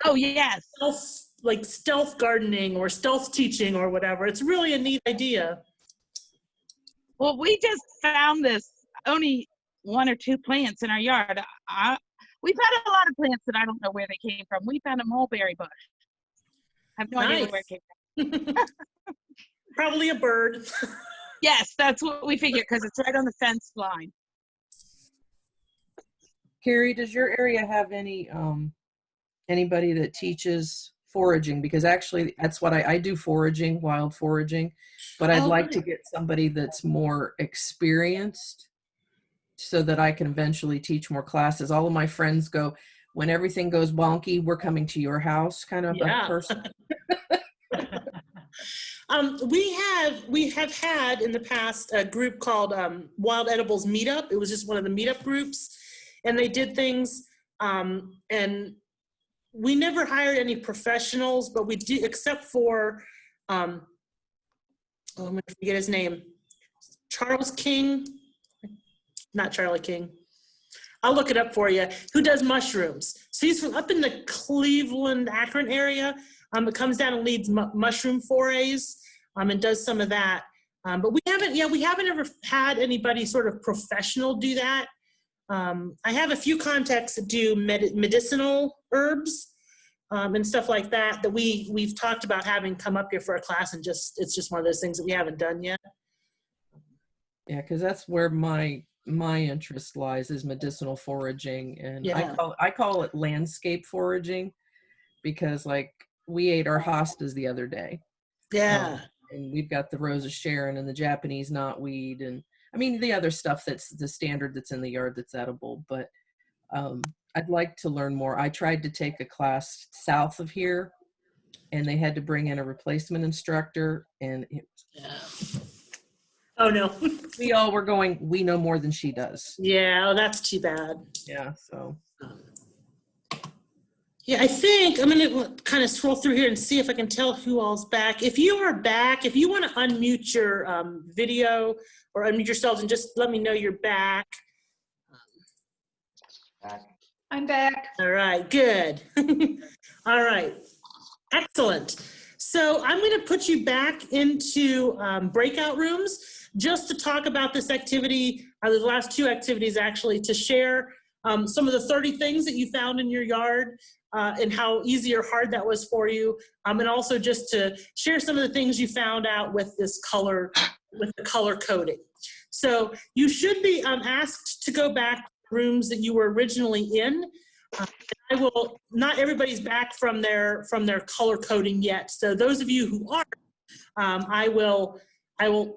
Oh yes. Like stealth gardening or stealth teaching or whatever. It's really a neat idea. Well, we just found this only 1 or 2 plants in our yard. We've had a lot of plants that I don't know where they came from. We found a mulberry bush. I have no idea where it came from. Probably a bird. Yes, that's what we figured because it's right on the fence line. Carrie, does your area have any anybody that teaches foraging? Because actually that's what I do, foraging, wild foraging, but I'd like to get somebody that's more experienced so that I can eventually teach more classes. All of my friends go, when everything goes wonky, we're coming to your house kind of a person. We have had in the past a group called Wild Edibles Meetup. It was just one of the meetup groups, and they did things, and we never hired any professionals, but we did, except for, I'm gonna forget his name, Charles King, not Charlie King. I'll look it up for you, who does mushrooms. So he's from up in the Cleveland, Akron area. It comes down and leads mushroom forays and does some of that. But we haven't ever had anybody sort of professional do that. I have a few contacts that do medicinal herbs and stuff like that we've talked about having come up here for a class, and it's just one of those things that we haven't done yet. Yeah, because that's where my interest lies, is medicinal foraging, and I call it landscape foraging, because like we ate our hostas the other day. Yeah. And we've got the Rose of Sharon and the Japanese knotweed, and I mean the other stuff that's the standard that's in the yard that's edible. But I'd like to learn more. I tried to take a class south of here, and they had to bring in a replacement instructor, and Oh, no. We all were going, we know more than she does. Yeah, oh, that's too bad. Yeah, so. Yeah, I think I'm going to kind of scroll through here and see if I can tell who all's back. If you are back, if you want to unmute your video or unmute yourselves and just let me know you're back. I'm back. All right, good. All right, excellent. So I'm going to put you back into breakout rooms just to talk about this activity, or the last two activities actually, to share some of the 30 things that you found in your yard and how easy or hard that was for you. And also just to share some of the things you found out with this color, with the color coding. So you should be asked to go back to rooms that you were originally in. I will, not everybody's back from their color coding yet. So those of you who are,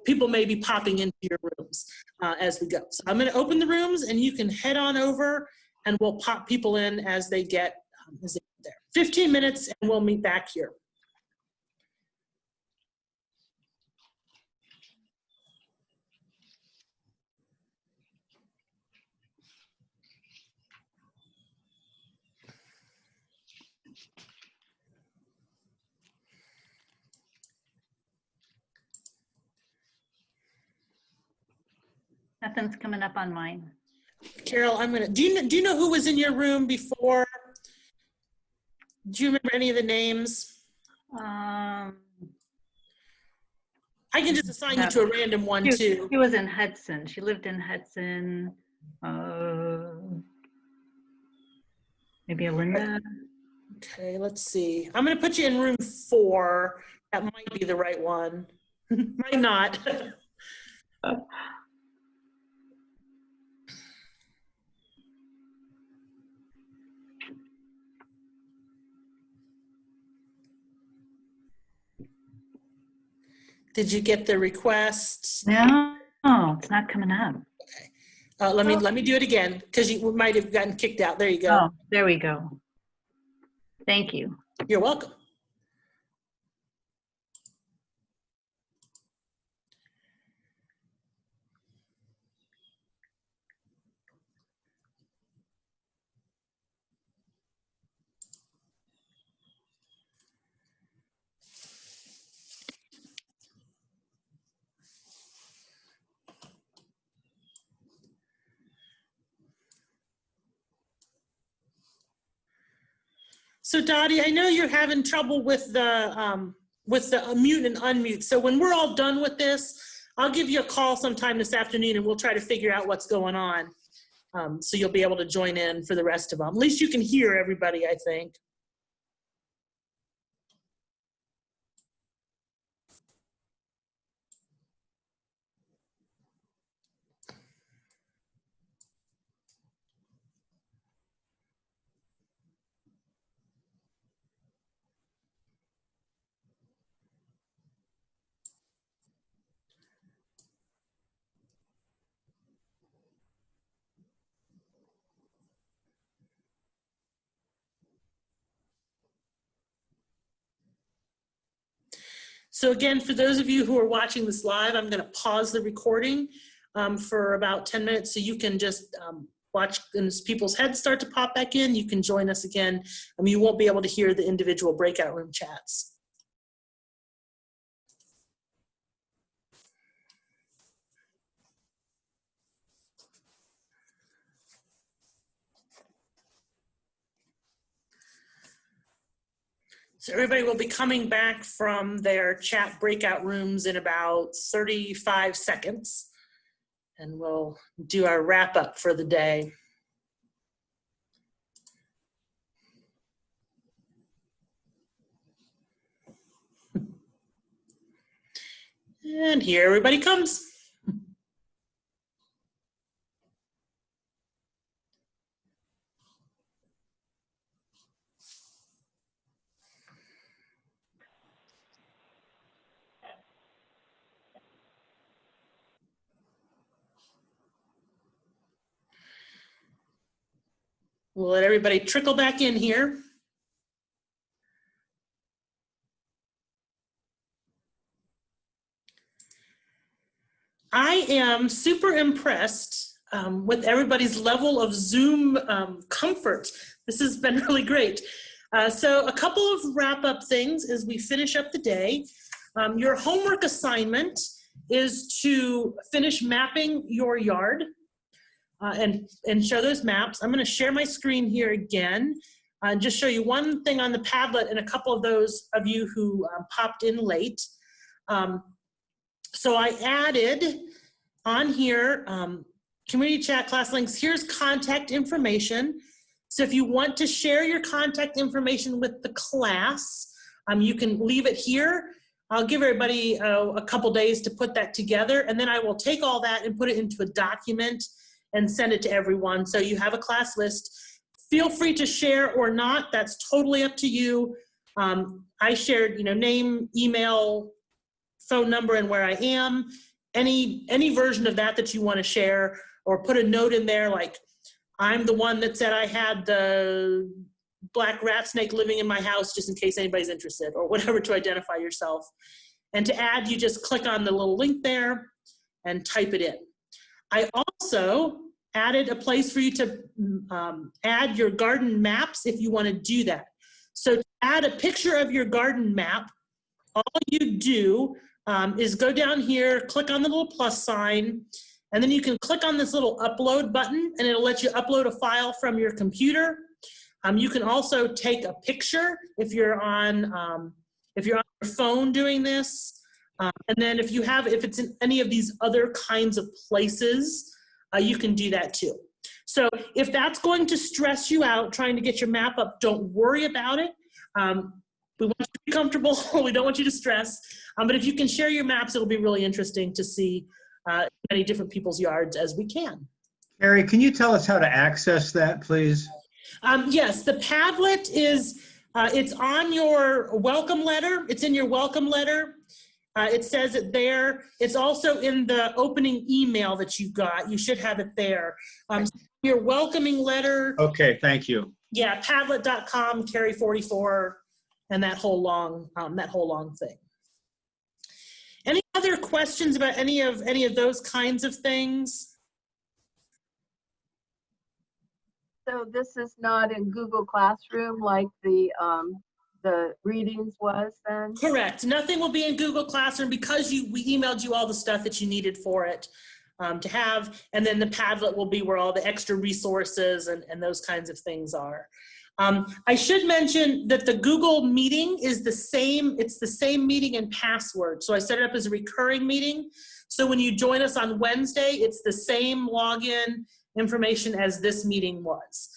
people may be popping into your rooms as we go. So I'm going to open the rooms and you can head on over and we'll pop people in as they get there. 15 minutes and we'll meet back here. Nothing's coming up on mine. Carol, do you know who was in your room before? Do you remember any of the names? I can just assign you to a random one too. She was in Hudson. She lived in Hudson. Maybe Linda. Okay, let's see. I'm going to put you in room 4. That might be the right one. Might not. Did you get the request? No, it's not coming up. Okay. Let me do it again because you might have gotten kicked out. There you go. Oh, there we go. Thank you. You're welcome. So Dottie, I know you're having trouble with the mute and unmute. So when we're all done with this, I'll give you a call sometime this afternoon and we'll try to figure out what's going on. So you'll be able to join in for the rest of them. At least you can hear everybody, I think. So again, for those of you who are watching this live, I'm going to pause the recording for about 10 minutes so you can just watch as people's heads start to pop back in. You can join us again. You won't be able to hear the individual breakout room chats. So everybody will be coming back from their chat breakout rooms in about 35 seconds. And we'll do our wrap up for the day. And here everybody comes. We'll let everybody trickle back in here. am super impressed with everybody's level of Zoom comfort. This has been really great. So a couple of wrap-up things as we finish up the day. Your homework assignment is to finish mapping your yard and show those maps. I'm going to share my screen here again and just show you one thing on the Padlet and a couple of those of you who popped in late. So I added on here, community chat, class links. Here's contact information. So if you want to share your contact information with the class, you can leave it here. I'll give everybody a couple days to put that together, and then I will take all that and put it into a document and send it to everyone. So you have a class list. Feel free to share or not. That's totally up to you. I shared, name, email, phone number, and where I am. Any version of that you want to share, or put a note in there like, I'm the one that said I had the black rat snake living in my house, just in case anybody's interested, or whatever to identify yourself. And to add, you just click on the little link there and type it in. I also added a place for you to add your garden maps if you want to do that. So to add a picture of your garden map, all you do is go down here, click on the little plus sign, and then you can click on this little upload button and it'll let you upload a file from your computer. You can also take a picture if you're on your phone doing this. And then if it's in any of these other kinds of places, you can do that too. So if that's going to stress you out trying to get your map up, don't worry about it. We want you to be comfortable. We don't want you to stress. But if you can share your maps, it'll be really interesting to see many different people's yards as we can. Carrie, can you tell us how to access that, please? Yes, the Padlet is, it's on your welcome letter. It's in your welcome letter. It says it there. It's also in the opening email that you got. You should have it there. Your welcoming letter. Okay, thank you. Yeah, Padlet.com, Carrie 44, and that whole long thing. Any other questions about any of those kinds of things? So this is not in Google Classroom like the readings was then? Correct. Nothing will be in Google Classroom because we emailed you all the stuff that you needed for it to have, and then the Padlet will be where all the extra resources and those kinds of things are. I should mention that the Google meeting is the same, it's the same meeting and password. So I set it up as a recurring meeting. So when you join us on Wednesday, it's the same login information as this meeting was.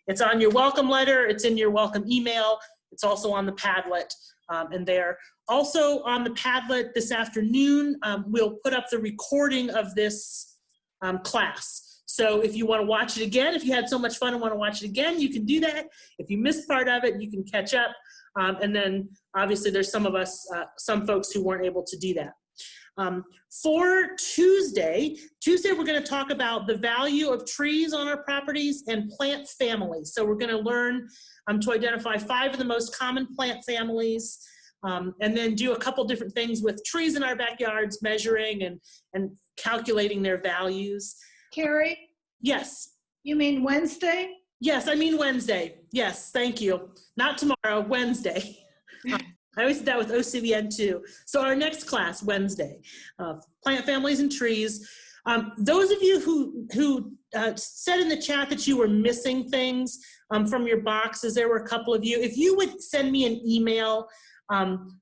It's on your welcome letter, it's in your welcome email, it's also on the Padlet and there. Also on the Padlet this afternoon, we'll put up the recording of this class. So if you want to watch it again, if you had so much fun and want to watch it again, you can do that. If you missed part of it, you can catch up. And then obviously there's some of us, some folks who weren't able to do that. For Tuesday we're going to talk about the value of trees on our properties and plant families. So we're going to learn to identify 5 of the most common plant families, and then do a couple different things with trees in our backyards, measuring and calculating their values. Carrie? Yes. You mean Wednesday? Yes, I mean Wednesday. Yes, thank you. Not tomorrow, Wednesday. I always did that with OCBN too. So our next class, Wednesday, plant families and trees. Those of you who said in the chat that you were missing things from your boxes, there were a couple of you. If you would send me an email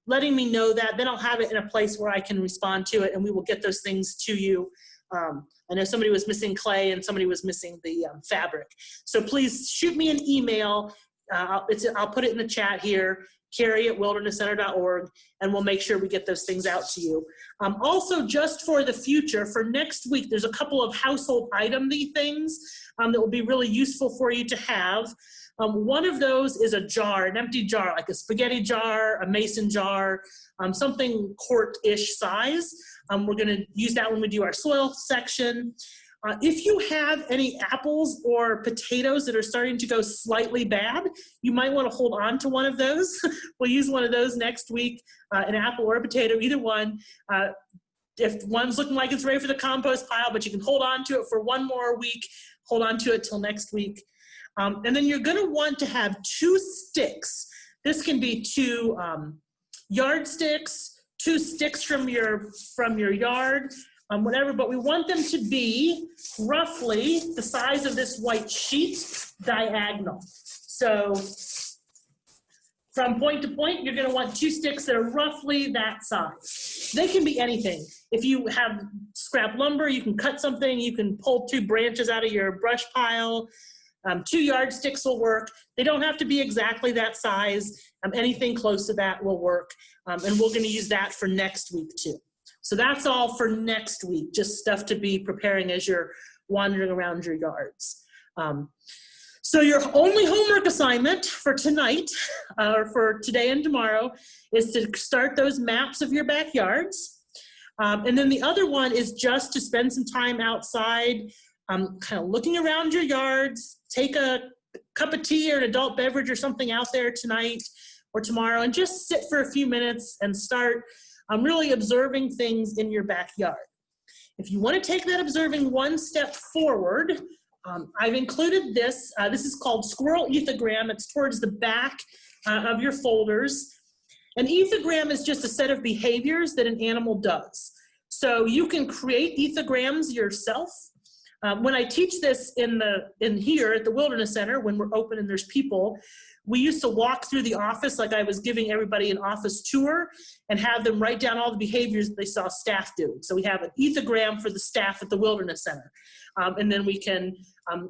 letting me know that, then I'll have it in a place where I can respond to it and we will get those things to you. I know somebody was missing clay and somebody was missing the fabric. So please shoot me an email. I'll put it in the chat here, Carrie@wildernesscenter.org, and we'll make sure we get those things out to you. Also, just for the future, for next week, there's a couple of household item-y things that will be really useful for you to have. One of those is a jar, an empty jar, like a spaghetti jar, a mason jar, something quart-ish size. We're going to use that when we do our soil section. If you have any apples or potatoes that are starting to go slightly bad, you might want to hold on to one of those. We'll use one of those next week, an apple or a potato, either one. if one's looking like it's ready for the compost pile, but you can hold on to it for one more week, hold on to it till next week. And then you're gonna want to have 2 sticks. This can be 2 yardsticks, 2 sticks from your yard, whatever, but we want them to be roughly the size of this white sheet, diagonal. So from point to point, you're gonna want 2 sticks that are roughly that size. They can be anything. If you have scrap lumber, you can cut something, you can pull 2 branches out of your brush pile. 2 yardsticks will work. They don't have to be exactly that size. Anything close to that will work. And we're gonna use that for next week too. So that's all for next week, just stuff to be preparing as you're wandering around your yards. So your only homework assignment for tonight, or for today and tomorrow, is to start those maps of your backyards. And then the other one is just to spend some time outside, kind of looking around your yards, take a cup of tea or an adult beverage or something out there tonight or tomorrow, and just sit for a few minutes and start really observing things in your backyard. If you want to take that observing one step forward, I've included this. This is called Squirrel Ethogram. It's towards the back of your folders. An ethogram is just a set of behaviors that an animal does. So you can create ethograms yourself. When I teach this in here at the Wilderness Center, when we're open and there's people, we used to walk through the office like I was giving everybody an office tour and have them write down all the behaviors that they saw staff doing. So we have an ethogram for the staff at the Wilderness Center. And then we can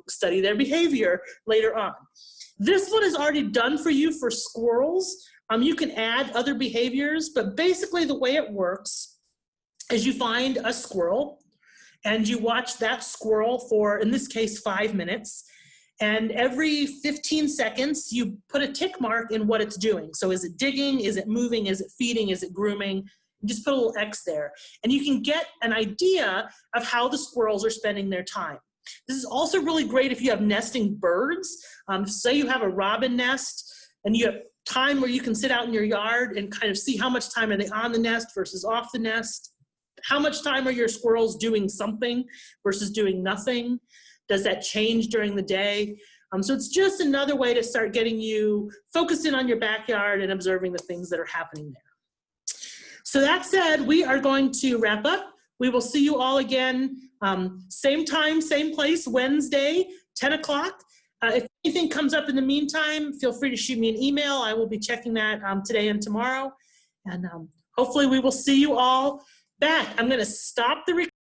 study their behavior later on. This one is already done for you for squirrels. You can add other behaviors, but basically the way it works is you find a squirrel and you watch that squirrel for, in this case, 5 minutes. And every 15 seconds, you put a tick mark in what it's doing. So is it digging? Is it moving? Is it feeding? Is it grooming? You just put a little X there. And you can get an idea of how the squirrels are spending their time. This is also really great if you have nesting birds. Say you have a robin nest and you have time where you can sit out in your yard and kind of see how much time are they on the nest versus off the nest. How much time are your squirrels doing something versus doing nothing? Does that change during the day? So it's just another way to start getting you focused in on your backyard and observing the things that are happening there. So that said, we are going to wrap up. We will see you all again, same time, same place, Wednesday, 10 o'clock. If anything comes up in the meantime, feel free to shoot me an email. I will be checking that today and tomorrow. And hopefully we will see you all back. I'm going to stop the recording.